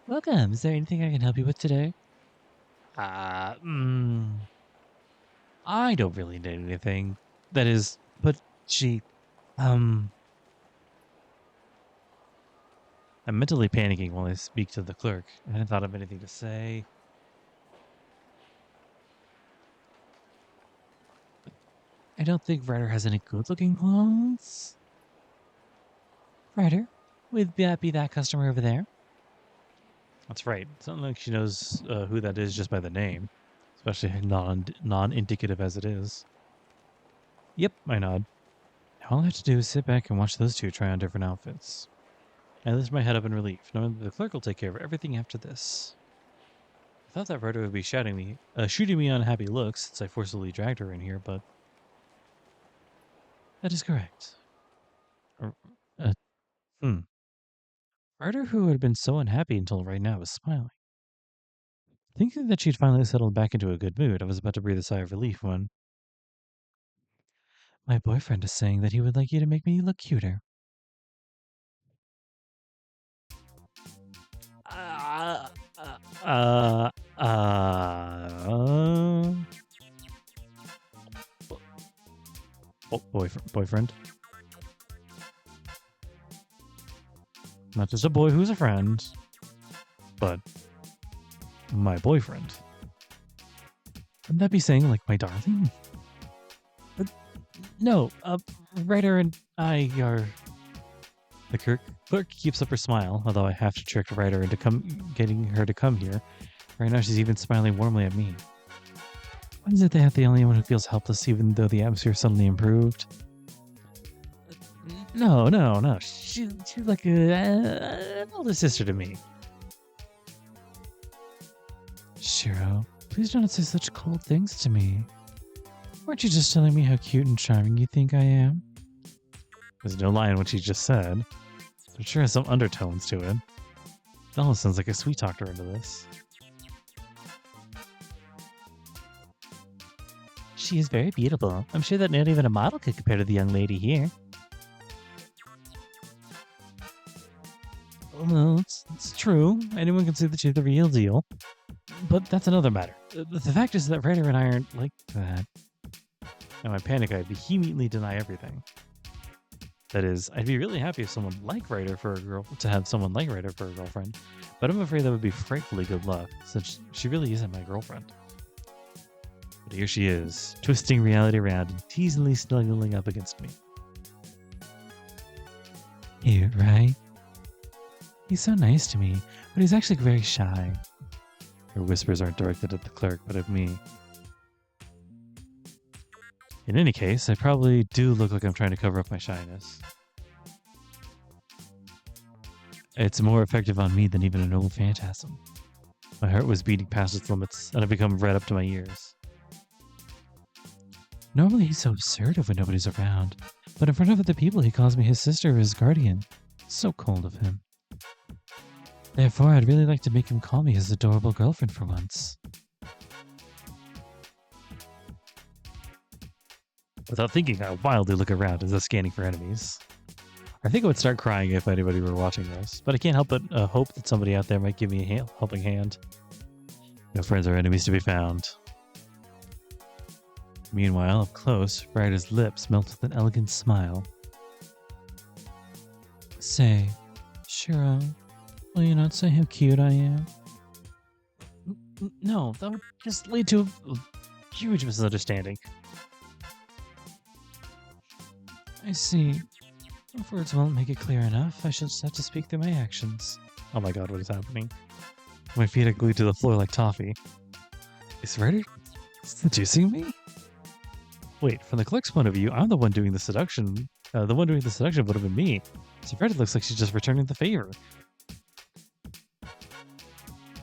welcome. Is there anything I can help you with today? Uh, mm, I don't really need anything. That is, but she, um, I'm mentally panicking while I speak to the clerk. I hadn't thought of anything to say. I don't think Ryder has any good-looking clothes. Ryder, would that be that customer over there? That's right. It's not like she knows who that is just by the name, especially non-indicative as it is. Yep, I nod. All I have to do is sit back and watch those two try on different outfits. I lift my head up in relief, knowing that the clerk will take care of everything after this. I thought that Ryder would be shooting me unhappy looks since I forcibly dragged her in here, but That is correct. uh, uh, hmm. Ryder, who had been so unhappy until right now, was smiling. Thinking that she'd finally settled back into a good mood, I was about to breathe a sigh of relief when My boyfriend is saying that he would like you to make me look cuter. Uh, uh, uh, boyfriend. Not just a boy who's a friend, but my boyfriend. Wouldn't that be saying, like, my darling? No, Ryder and I are. The clerk keeps up her smile, although I have to trick Ryder into getting her to come here. Right now, she's even smiling warmly at me. Why is it that the only one who feels helpless even though the atmosphere suddenly improved? No. She's like an older sister to me. Shirou, please don't say such cold things to me. Weren't you just telling me how cute and charming you think I am? There's no lie in what she just said. It sure has some undertones to it. It almost sounds like a sweet talked her into this. She is very beautiful. I'm sure that not even a model could compare to the young lady here. Well, it's true. Anyone can see that she's the real deal. But that's another matter. The fact is that Ryder and I aren't like that. In my panic, I vehemently deny everything. That is, I'd be really happy if someone like Ryder for a girl to have someone like Ryder for a girlfriend, but I'm afraid that would be frightfully good luck, since she really isn't my girlfriend. But here she is, twisting reality around and teasingly snuggling up against me. Cute, right? He's so nice to me, but he's actually very shy. Her whispers aren't directed at the clerk, but at me. In any case, I probably do look like I'm trying to cover up my shyness. It's more effective on me than even an old phantasm. My heart was beating past its limits, and I've become red up to my ears. Normally he's so assertive when nobody's around, but in front of other people he calls me his sister or his guardian. So cold of him. Therefore, I'd really like to make him call me his adorable girlfriend for once. Without thinking, I wildly look around as if scanning for enemies. I think I would start crying if anybody were watching this, but I can't help but hope that somebody out there might give me a helping hand. No friends or enemies to be found. Meanwhile, up close, Ryder's lips melt with an elegant smile. Say, Shirou, will you not say how cute I am? No, that would just lead to a huge misunderstanding. I see. If words won't make it clear enough, I shall just have to speak through my actions. Oh my god, what is happening? My feet are glued to the floor like toffee. Is Ryder seducing me? Wait, from the clerk's point of view, I'm the one doing the seduction. The one doing the seduction would have been me. So Fred looks like she's just returning the favor.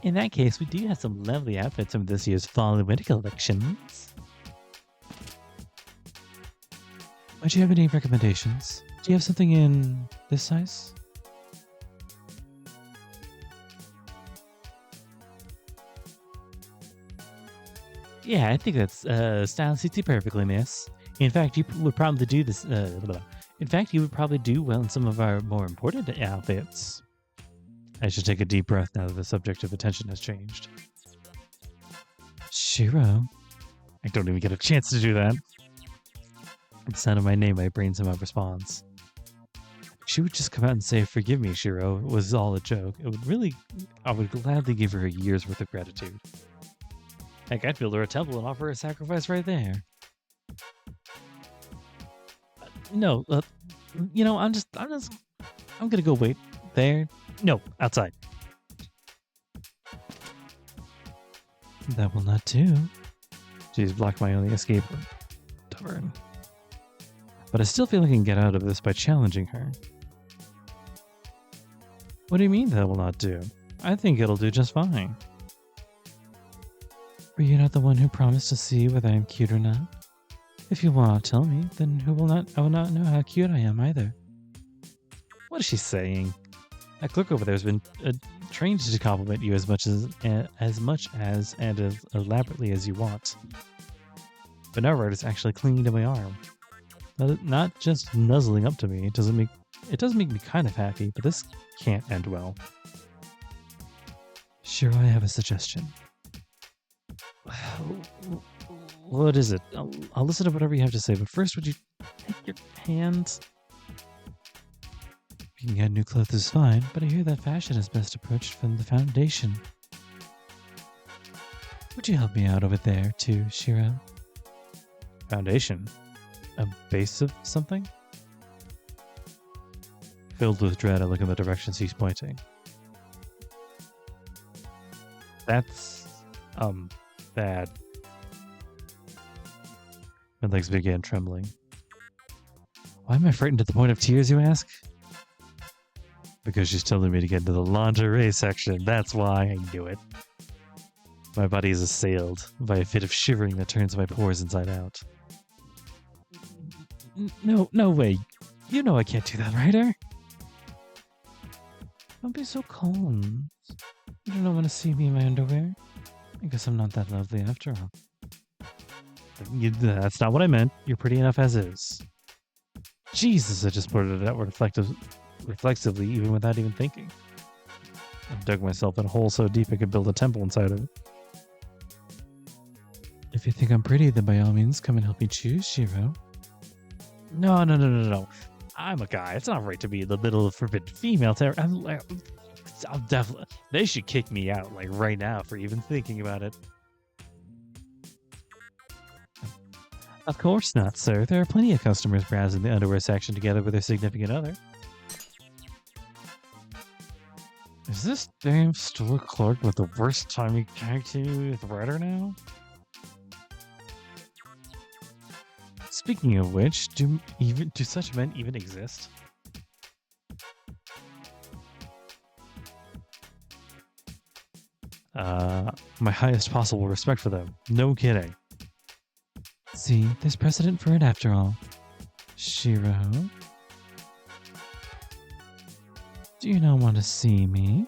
In that case, we do have some lovely outfits from this year's fall and winter collections. Would you have any recommendations? Do you have something in this size? Yeah, I think that's style suits you perfectly, miss. In fact, you would probably do this. In fact, you would probably do well in some of our more important outfits. I should take a deep breath now that the subject of attention has changed. Shirou. I don't even get a chance to do that. At the sound of my name, my brain somehow responds. She would just come out and say, "Forgive me, Shirou. It was all a joke." I would gladly give her a year's worth of gratitude. Heck, I'd build her a temple and offer her a sacrifice right there. No, I'm gonna go wait there. No, outside. That will not do. She's blocked my only escape. Stubborn. But I still feel I can get out of this by challenging her. What do you mean that will not do? I think it'll do just fine. Were you not the one who promised to see whether I am cute or not? If you will not tell me, then I will not know how cute I am either. What is she saying? That clerk over there has been trained to compliment you as much as and as elaborately as you want. But now Red is actually clinging to my arm. Not just nuzzling up to me. It does make me kind of happy, but this can't end well. Sure, I have a suggestion. What is it? I'll listen to whatever you have to say, but first would you take your hands? Being get new clothes is fine, but I hear that fashion is best approached from the foundation. Would you help me out over there, too, Shirou? Foundation? A base of something? Filled with dread, I look in the directions he's pointing. That's, bad. My legs began trembling. Why am I frightened at the point of tears, you ask? Because she's telling me to get into the lingerie section. That's why. I knew it. My body is assailed by a fit of shivering that turns my pores inside out. No way. You know I can't do that, right? Don't be so calm. You don't want to see me in my underwear? I guess I'm not that lovely after all. That's not what I meant. You're pretty enough as is. Jesus, I just blurted it out reflexively, even without even thinking. I dug myself in a hole so deep I could build a temple inside of it. If you think I'm pretty, then by all means come and help me choose, Shirou. No. I'm a guy. It's not right to be in the middle of forbidden female terror. I'll definitely. They should kick me out, like right now, for even thinking about it. Of course not, sir. There are plenty of customers browsing the underwear section together with their significant other. Is this damn store clerk with the worst timing connectivity with Redder now? Speaking of which, do such men even exist? My highest possible respect for them. No kidding. See, there's precedent for it after all. Shirou? Do you not want to see me?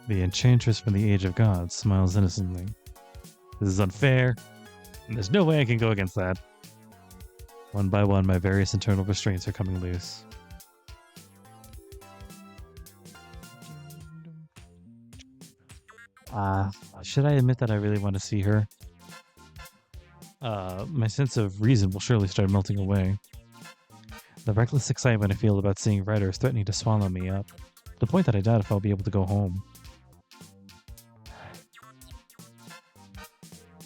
The enchantress from the Age of Gods smiles innocently. This is unfair, and there's no way I can go against that. One by one, my various internal restraints are coming loose. Should I admit that I really want to see her? My sense of reason will surely start melting away. The reckless excitement I feel about seeing Ryder is threatening to swallow me up, to the point that I doubt if I'll be able to go home.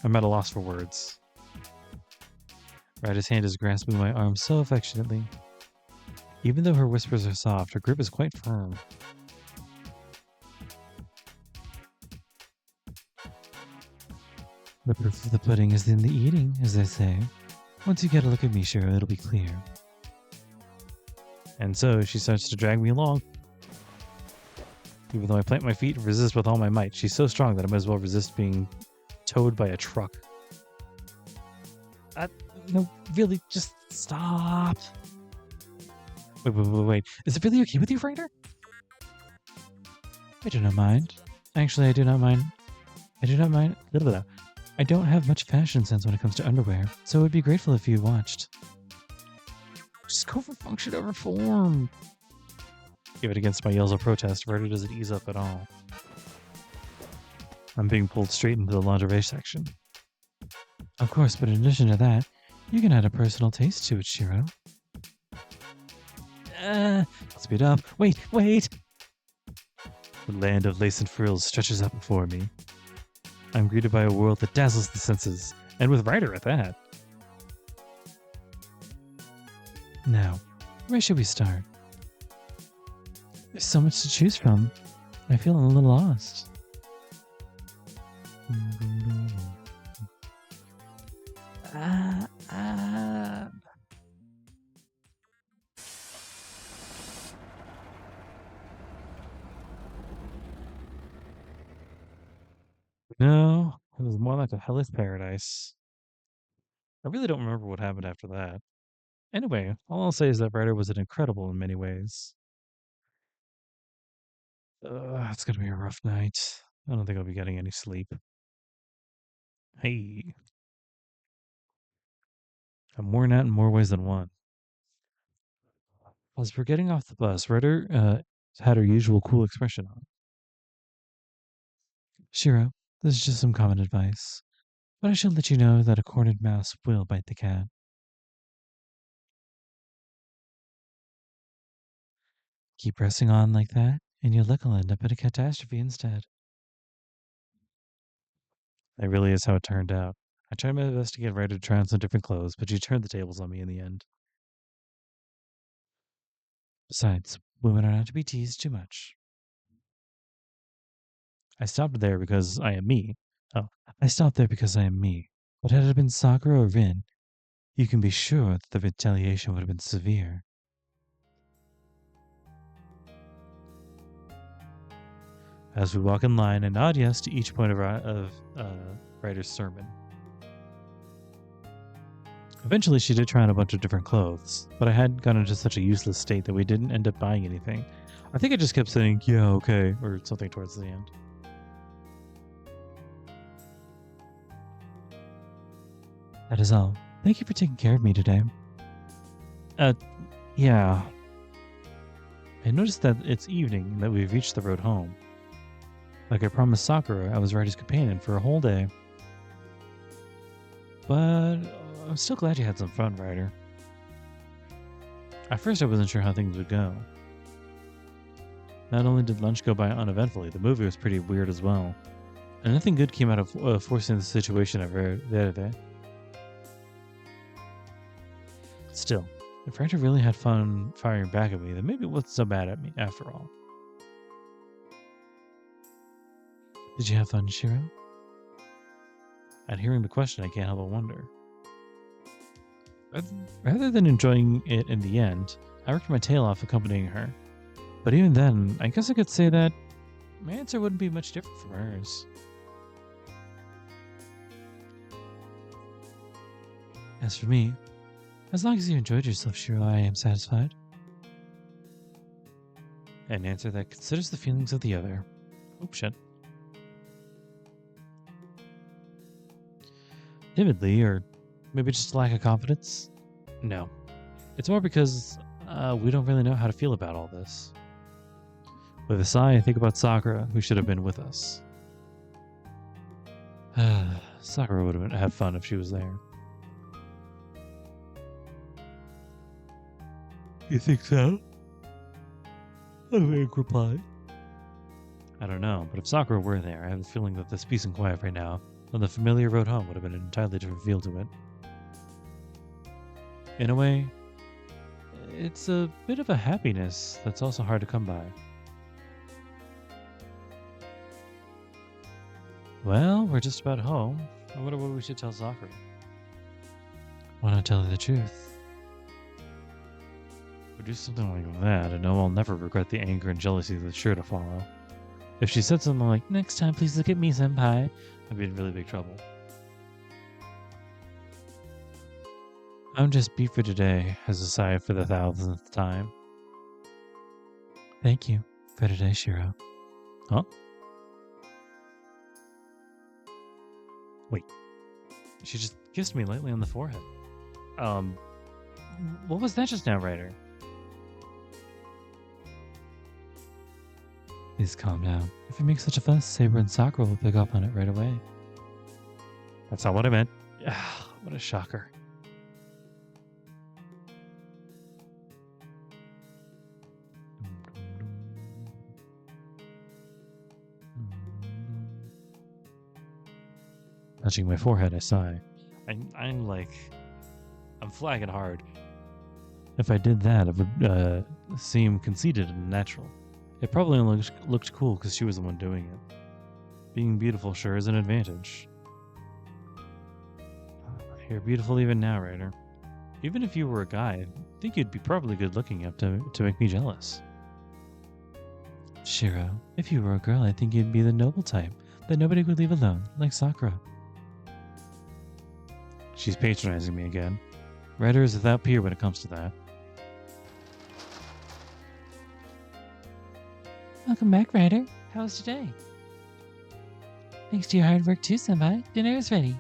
I'm at a loss for words. Ryder's hand is grasping my arm so affectionately. Even though her whispers are soft, her grip is quite firm. The proof of the pudding is in the eating, as they say. Once you get a look at me, Shirou, it'll be clear. And so she starts to drag me along. Even though I plant my feet and resist with all my might, she's so strong that I might as well resist being towed by a truck. No, really, just stop. Wait. Is it really okay with you, Ryder? I do not mind. Actually, I do not mind. I do not mind. I don't have much fashion sense when it comes to underwear, so it would be grateful if you watched. Just go for function over form. Give it against my yells of protest. Ryder doesn't ease up at all. I'm being pulled straight into the lingerie section. Of course, but in addition to that, you can add a personal taste to it, Shirou. Speed up. Wait! The land of lace and frills stretches out before me. I'm greeted by a world that dazzles the senses, and with Ryder at that. Now, where should we start? There's so much to choose from. I feel a little lost. No, it was more like a hellish paradise. I really don't remember what happened after that. Anyway, all I'll say is that Ryder was incredible in many ways. It's gonna be a rough night. I don't think I'll be getting any sleep. Hey, I'm worn out in more ways than one. As we're getting off the bus, Ryder had her usual cool expression on. Shirou, this is just some common advice, but I should let you know that a cornered mouse will bite the cat. Keep pressing on like that, and your luck will end up in a catastrophe instead. That really is how it turned out. I tried my best to get Ryder to try on some different clothes, but she turned the tables on me in the end. Besides, women are not to be teased too much. I stopped there because I am me. Oh, I stopped there because I am me. But had it been Sakura or Rin, you can be sure that the retaliation would have been severe. As we walk in line, I nod yes to each point of Ryder's sermon. Eventually, she did try on a bunch of different clothes, but I had gotten into such a useless state that we didn't end up buying anything. I think I just kept saying, yeah, okay, or something towards the end. That is all. Thank you for taking care of me today. Yeah. I noticed that it's evening and that we've reached the road home. Like I promised Sakura, I was Ryder's companion for a whole day. But I'm still glad you had some fun, Ryder. At first, I wasn't sure how things would go. Not only did lunch go by uneventfully, the movie was pretty weird as well. And nothing good came out of forcing the situation ever. Still, if Ryder really had fun firing back at me, then maybe it wasn't so bad at me after all. Did you have fun, Shirou? At hearing the question, I can't help but wonder. Rather than enjoying it in the end, I worked my tail off accompanying her. But even then, I guess I could say that my answer wouldn't be much different from hers. As for me, as long as you enjoyed yourself, Shirou, I am satisfied. An answer that considers the feelings of the other. Oh, shit. Timidly, or maybe just lack of confidence? No. It's more because we don't really know how to feel about all this. With a sigh, I think about Sakura, who should have been with us. Sakura would have had fun if she was there. You think so? A vague reply. I don't know, but if Sakura were there, I have a feeling that this peace and quiet right now, on the familiar road home, would have been an entirely different feel to it. In a way, it's a bit of a happiness that's also hard to come by. Well, we're just about home. I wonder what we should tell Sakura. Why not tell her the truth? Or do something like that, and I'll never regret the anger and jealousy that's sure to follow. If she said something like, "Next time, please look at me, senpai," I'd be in really big trouble. I'm just beat for today, as a sigh for the 1000th time. Thank you for today, Shirou. Huh? Wait. She just kissed me lightly on the forehead. What was that just now, Ryder? Please calm down. If you make such a fuss, Saber and Sakura will pick up on it right away. That's not what I meant. What a shocker. Touching my forehead, I sigh. I'm flagging hard. If I did that, it would seem conceited and natural. It probably only looked cool because she was the one doing it. Being beautiful sure is an advantage. You're beautiful even now, Ryder. Even if you were a guy, I think you'd be probably good looking enough to make me jealous. Shirou, if you were a girl, I think you'd be the noble type that nobody would leave alone, like Sakura. She's patronizing me again. Ryder is without peer when it comes to that. Welcome back, Ryder. How was today? Thanks to your hard work too, senpai. Dinner is ready.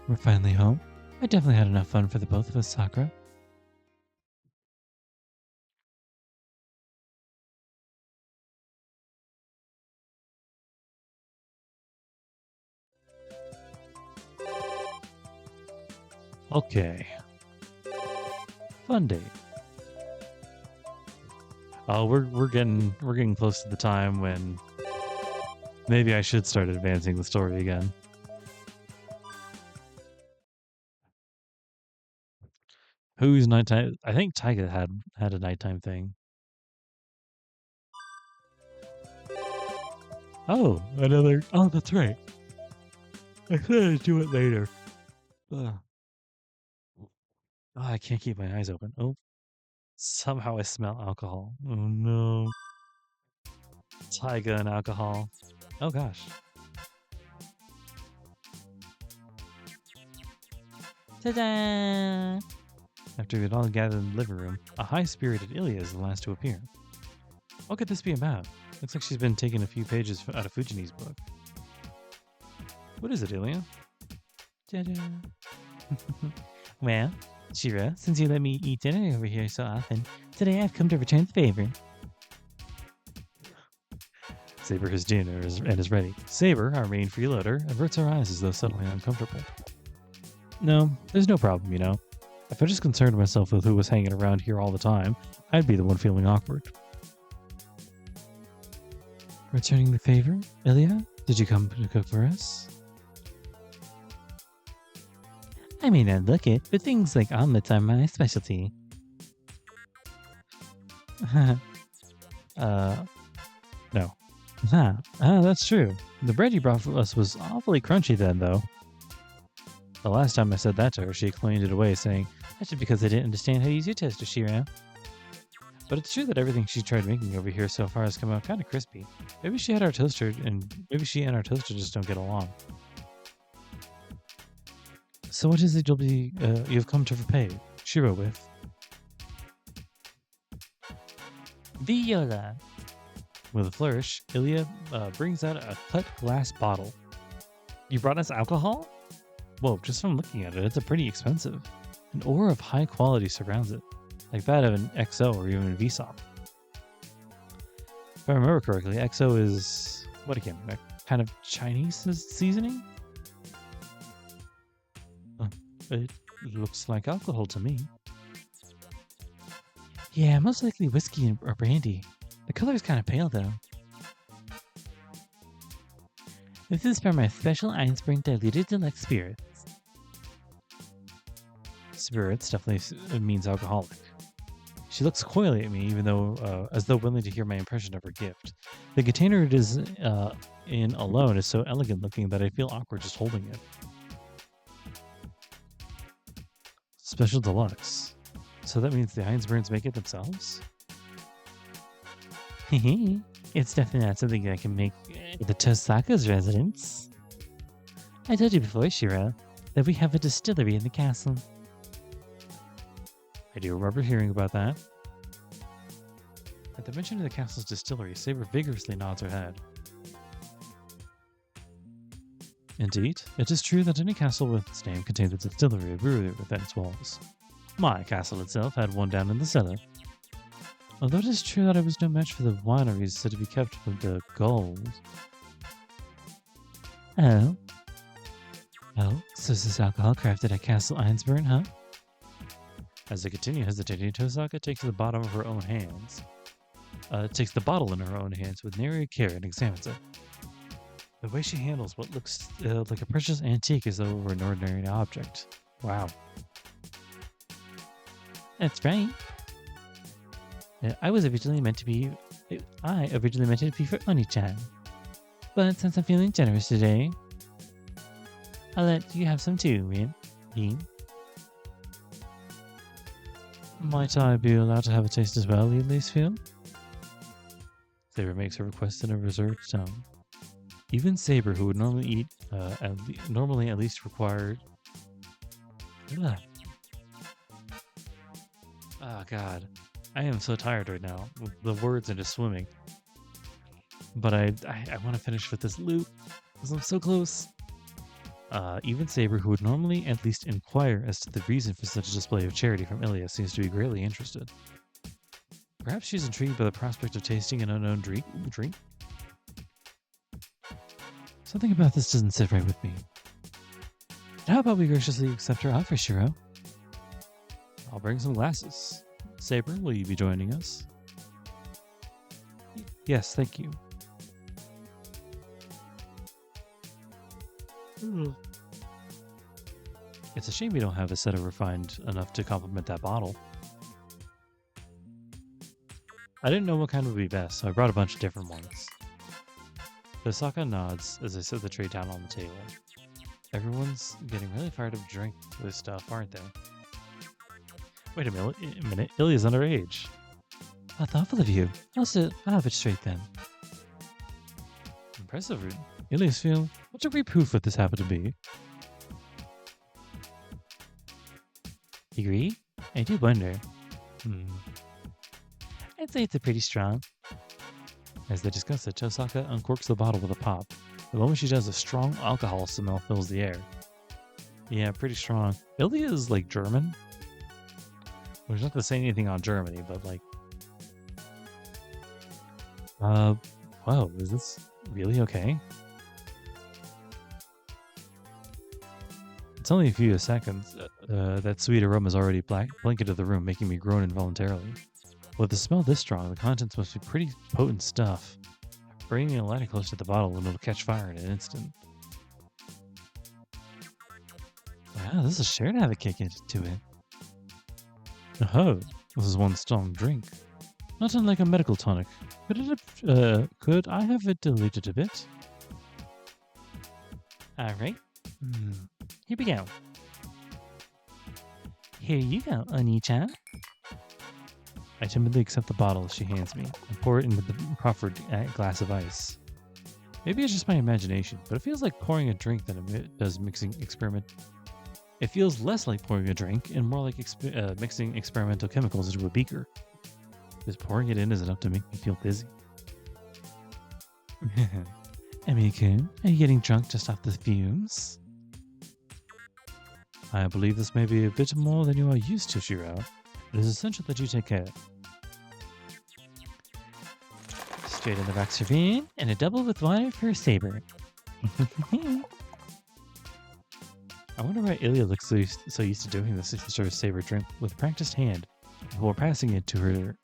We're finally home. I definitely had enough fun for the both of us, Sakura. Okay. Fun date. Oh, we're getting close to the time when maybe I should start advancing the story again. Who's nighttime? I think Taiga had a nighttime thing. Oh, another. Oh, that's right. I said I'd do it later. Ugh. Oh, I can't keep my eyes open. Oh, somehow I smell alcohol. Oh no. Taiga and alcohol. Oh gosh. Ta-da! After we had all gathered in the living room, a high-spirited Ilya is the last to appear. What could this be about? Looks like she's been taking a few pages out of Fujini's book. What is it, Ilya? Ta-da! Well, Shirou, since you let me eat dinner over here so often, today I've come to return the favor. Saber has dinner and is ready. Saber, our main freeloader, averts her eyes as though suddenly uncomfortable. No, there's no problem, you know. If I just concerned myself with who was hanging around here all the time, I'd be the one feeling awkward. Returning the favor? Ilya, did you come to cook for us? I may not look it, but things like omelets are my specialty. No. That's true. The bread you brought for us was awfully crunchy then, though. The last time I said that to her, she explained it away, saying, That's just because I didn't understand how to use your toaster, Shirou. but it's true that everything she tried making over here so far has come out kind of crispy. Maybe she and our toaster just don't get along. So what is it you've come to repay Shirou with? Viola. With a flourish, Ilya brings out a cut glass bottle. You brought us alcohol? Whoa, just from looking at it, it's pretty expensive. An aura of high quality surrounds it, like that of an XO or even an Vsop. If I remember correctly, XO is, what again, a kind of Chinese seasoning? It looks like alcohol to me. Yeah, most likely whiskey or brandy. The color's kind of pale, though. This is from our special Einspring diluted deluxe spirits. Spirits definitely means alcoholic. She looks coyly at me, even though, as though willing to hear my impression of her gift. The container it is in alone is so elegant looking that I feel awkward just holding it. Special deluxe. So that means the Heinsbergs make it themselves? Hehe. It's definitely not something I can make at the Tosaka's residence. I told you before, Shirou, that we have a distillery in the castle. I do remember hearing about that. At the mention of the castle's distillery, Saber vigorously nods her head. Indeed, it is true that any castle with its name contains a distillery or brewery within its walls. My castle itself had one down in the cellar. Although it is true that I was no match for the wineries said to be kept with the gold. Oh? Oh, so is this alcohol crafted at Castle Einsburn, huh? As they continue hesitating, Tosaka takes the bottom of her own hands. Takes the bottle in her own hands with nary care and examines it. The way she handles what looks like a precious antique as though it were an ordinary object. Wow. That's right. I originally meant it to be for Oni-chan. But since I'm feeling generous today, I'll let you have some too, Bean. Might I be allowed to have a taste as well, you at least feel? Saber makes her request in a reserved tone. Even Saber, who would normally at least required. Ugh. Oh God, I am so tired right now. The words are just swimming. But I want to finish with this loop because I'm so close. Even Saber, who would normally at least inquire as to the reason for such a display of charity from Ilya, seems to be greatly interested. Perhaps she's intrigued by the prospect of tasting an unknown drink. Something about this doesn't sit right with me. How about we graciously accept her offer, Shirou? I'll bring some glasses. Saber, will you be joining us? Yes, thank you. It's a shame we don't have a setter refined enough to complement that bottle. I didn't know what kind would be best, so I brought a bunch of different ones. Tosaka nods as I set the tray down on the table. Everyone's getting really fired up to drink this stuff, aren't they? Wait a minute, Ilya's underage. How thoughtful of you. I'll have it straight then. Impressive. Ilya's feel. What's a proof what this happened to be? Agree? I do wonder. I'd say it's a pretty strong. As they discuss it, Tosaka uncorks the bottle with a pop. The moment she does, a strong alcohol smell fills the air. Yeah, pretty strong. Ilya is like German. Which is not to say anything on Germany, but like... Whoa, is this really okay? It's only a few seconds. That sweet aroma is already blanketed the room, making me groan involuntarily. With the smell this strong, the contents must be pretty potent stuff. Bringing a lighter close to the bottle and it'll catch fire in an instant. Wow, this is sure to have a kick to it. Oh, this is one strong drink. Not unlike a medical tonic. Could I have it diluted a bit? Alright. Here we go. Here you go, Oni-chan. I timidly accept the bottle she hands me and pour it into the proffered glass of ice. Maybe it's just my imagination, but it feels like pouring a drink than it does mixing experiment. It feels less like pouring a drink and more like mixing experimental chemicals into a beaker. Just pouring it in is enough to make me feel dizzy. Emi-kun, are you getting drunk just off the fumes? I believe this may be a bit more than you are used to, Shirou. It is essential that you take care. Straight in the rocks for Bean, and a double with water for Saber. I wonder why Ilya looks so used to doing this sort of Saber drink with a practiced hand before passing it to her.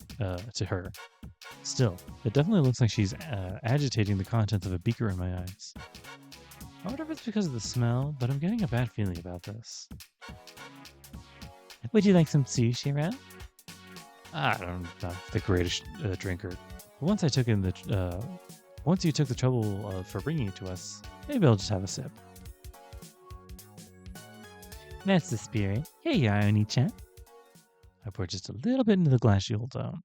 Still, it definitely looks like she's agitating the contents of a beaker in my eyes. I wonder if it's because of the smell, but I'm getting a bad feeling about this. Would you like some sushi, Shirou? I'm not the greatest drinker. Once you took the trouble for bringing it to us, maybe I'll just have a sip. That's the spirit. Here you are, Oni-chan. I pour just a little bit into the glass she holds out.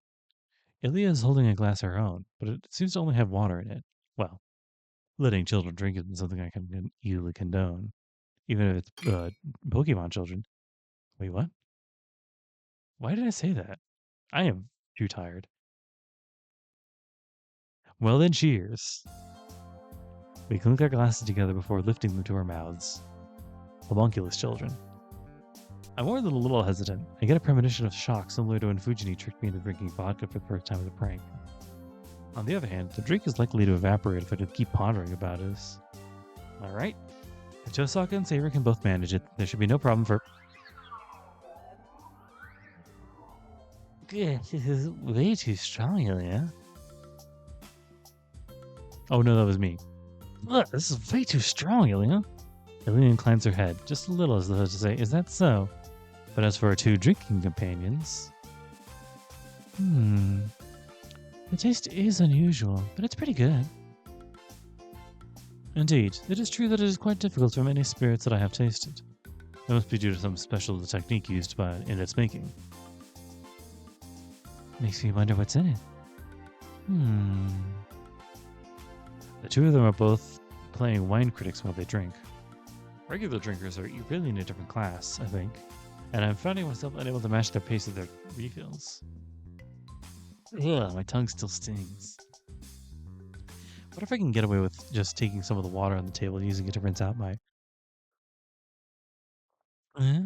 Ilya is holding a glass of her own, but it seems to only have water in it. Well, letting children drink isn't something I can easily condone, even if it's Pokemon children. Wait, what? Why did I say that? I am too tired. Well then, cheers. We clink our glasses together before lifting them to our mouths. Homunculus children. I'm more than a little hesitant. I get a premonition of shock similar to when Fujini tricked me into drinking vodka for the first time as a prank. On the other hand, the drink is likely to evaporate if I just keep pondering about it. Alright. If Tosaka and Saber can both manage it, there should be no problem for... Good, this is way too strong, Ilya. Oh no, that was me. Look, this is way too strong, Ilya. Ilya inclines her head, just a little as though to say, is that so? But as for our two drinking companions... The taste is unusual, but it's pretty good. Indeed, it is true that it is quite difficult for many spirits that I have tasted. That must be due to some special technique used in its making. Makes me wonder what's in it. The two of them are both playing wine critics while they drink. Regular drinkers are really in a different class, I think, and I'm finding myself unable to match their pace of their refills. Ugh, my tongue still stings. What if I can get away with just taking some of the water on the table and using it to rinse out my... Huh?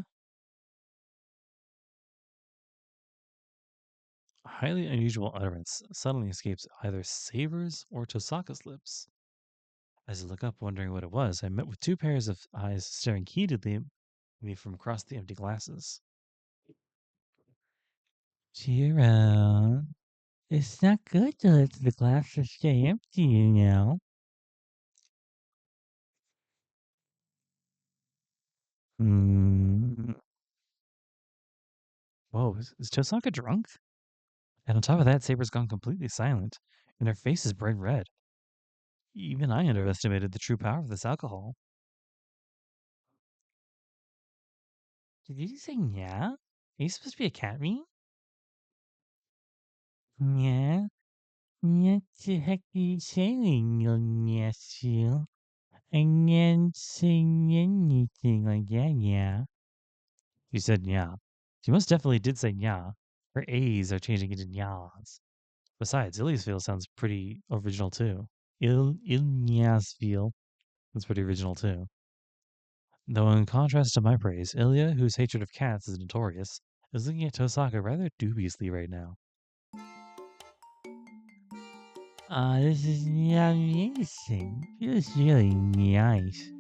A highly unusual utterance suddenly escapes either Saber's or Tosaka's lips. As I look up, wondering what it was, I met with two pairs of eyes staring heatedly at me from across the empty glasses. Shirou, it's not good to let the glasses stay empty, you know. Whoa, is Tosaka drunk? And on top of that, Saber's gone completely silent, and her face is bright red. Even I underestimated the true power of this alcohol. Did you say yeah? Are you supposed to be a cat me? Yeah. What the heck are you saying, young nephew? I can't say anything like that, yeah. She said yeah. She most definitely did say yeah. Her A's are changing into nyas. Besides, Illy'sville sounds pretty original too. Ilyasville. That's pretty original too. Though in contrast to my praise, Ilya, whose hatred of cats is notorious, is looking at Tosaka rather dubiously right now. This is amazing. Feels really nice.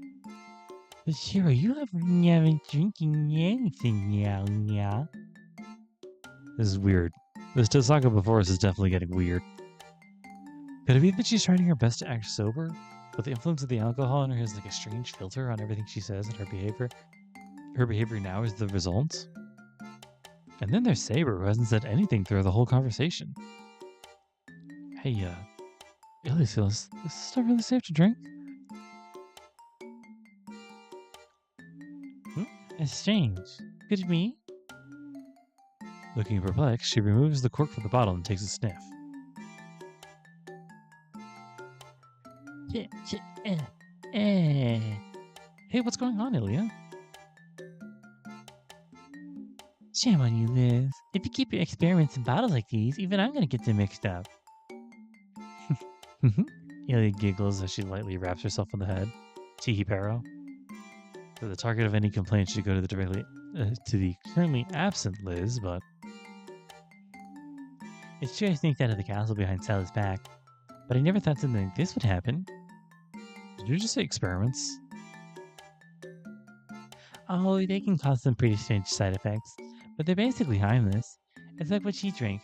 But Shiro, you have never drinking anything now, yeah? This is weird. This Tosaka before us is definitely getting weird. Could it be that she's trying her best to act sober, but the influence of the alcohol in her has like a strange filter on everything she says and her behavior? Her behavior now is the result? And then there's Saber, who hasn't said anything through the whole conversation. Hey, Illy'sville, is this stuff really safe to drink? That's strange. Could it be? Looking perplexed, she removes the cork from the bottle and takes a sniff. Hey, what's going on, Ilya? Shame on you, Liz. If you keep your experiments in bottles like these, even I'm gonna get them mixed up. Ilya giggles as she lightly raps herself on the head. Chihiparo. So the target of any complaint should go to the currently absent Liz, but... It's true I sneaked out of the castle behind Sally's back, but I never thought something like this would happen. Did you just say experiments? Oh, they can cause some pretty strange side effects, but they're basically harmless. It's like what she drank.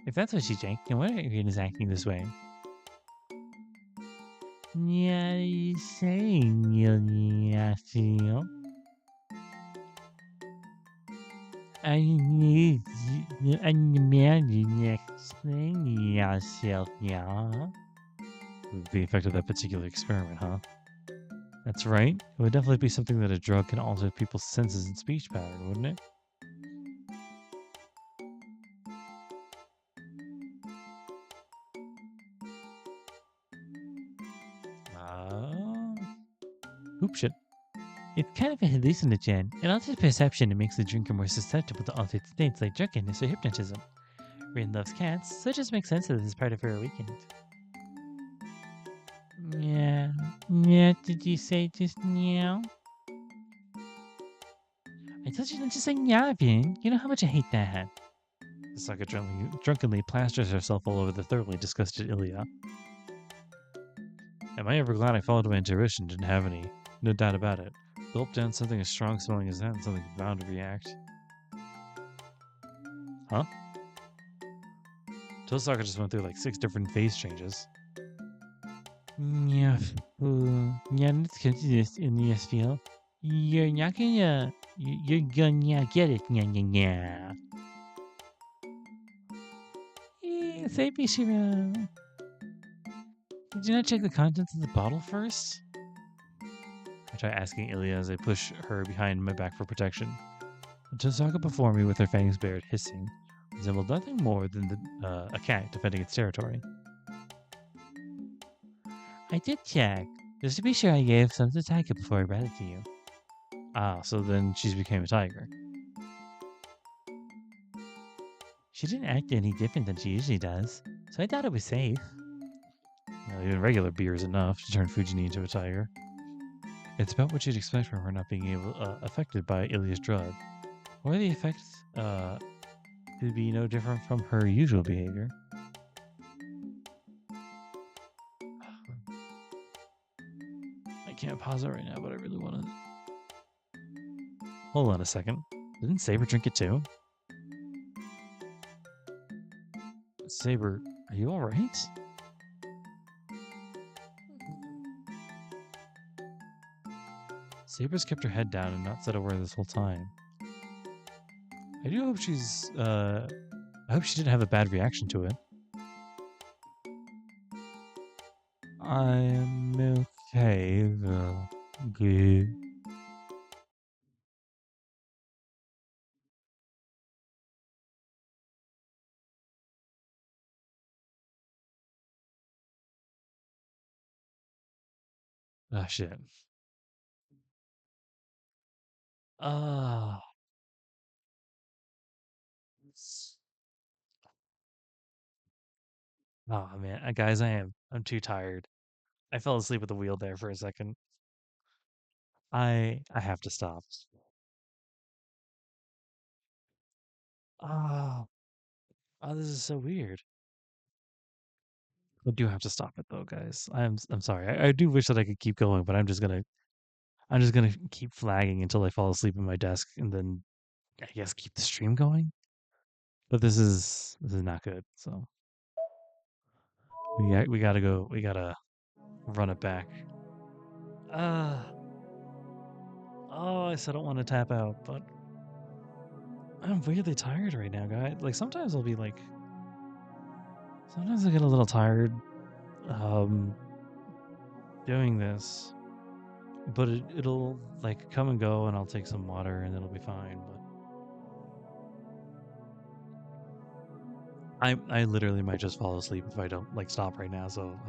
If that's what she drank, then why are Irina's acting this way? Yeah, you saying, yeah, I need you imagine explain yourself, yeah. The effect of that particular experiment, huh? That's right. It would definitely be something that a drug can alter people's senses and speech pattern, wouldn't it? Uh, Oop shit. It's kind of a hallucinogen. It alters perception and makes the drinker more susceptible to altered states like drunkenness or hypnotism. Rin loves cats, so it just makes sense that this is part of her awakening. Yeah. Yeah, did you say just meow? I told you not to say meow, Vin. You know how much I hate that. Saka drunkenly plasters herself all over the thoroughly disgusted Ilya. Am I ever glad I followed my intuition? Didn't have any. No doubt about it. Gulp down something as strong smelling as that and something bound to react. Huh? Tosaka just went through like 6 different face changes. Yeah. Yeah, let's go to this in the feel. You're not gonna. You're gonna get it. Yeah, yeah, yeah. Save me, Shirou. Did you not check the contents of the bottle first? I try asking Ilya as I push her behind my back for protection. Tosaka before me with her fangs bared, hissing, resembled nothing more than a cat defending its territory. I did check. Just to be sure I gave some to Taika before I brought it to you. Ah, so then she's became a tiger. She didn't act any different than she usually does, so I thought it was safe. Well, even regular beer is enough to turn Fujini into a tiger. It's about what you'd expect from her not being affected by Ilya's drug. Or the effects could be no different from her usual behavior. I can't pause it right now, but I really want to. Hold on a second. Didn't Saber drink it too? Saber, are you alright? Saber's kept her head down and not said a word this whole time. I do hope I hope she didn't have a bad reaction to it. I'm okay, though. Good. Ah, shit. Ah. Oh man, guys, I'm too tired. I fell asleep at the wheel there for a second. I have to stop. Ah, oh, this is so weird. I do have to stop it though, guys. I'm sorry. I do wish that I could keep going, but I'm just gonna keep flagging until I fall asleep at my desk, and then I guess keep the stream going. But this is not good. So we gotta go. We gotta run it back. Ah, oh, I still don't want to tap out, but I'm weirdly tired right now, guys. Like sometimes I get a little tired um doing this, but it'll like come and go, and I'll take some water, and it'll be fine. But I literally might just fall asleep if I don't like stop right now. So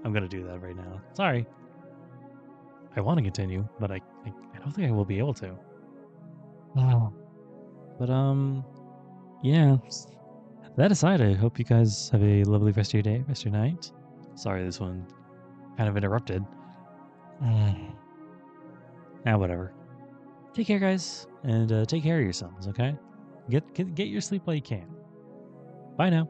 I'm gonna do that right now. Sorry. I want to continue, but I don't think I will be able to. Oh. But yeah. That aside, I hope you guys have a lovely rest of your day, rest of your night. Sorry, this one kind of interrupted. Whatever. Take care, guys, and take care of yourselves. Okay. Get your sleep while you can. Bye now.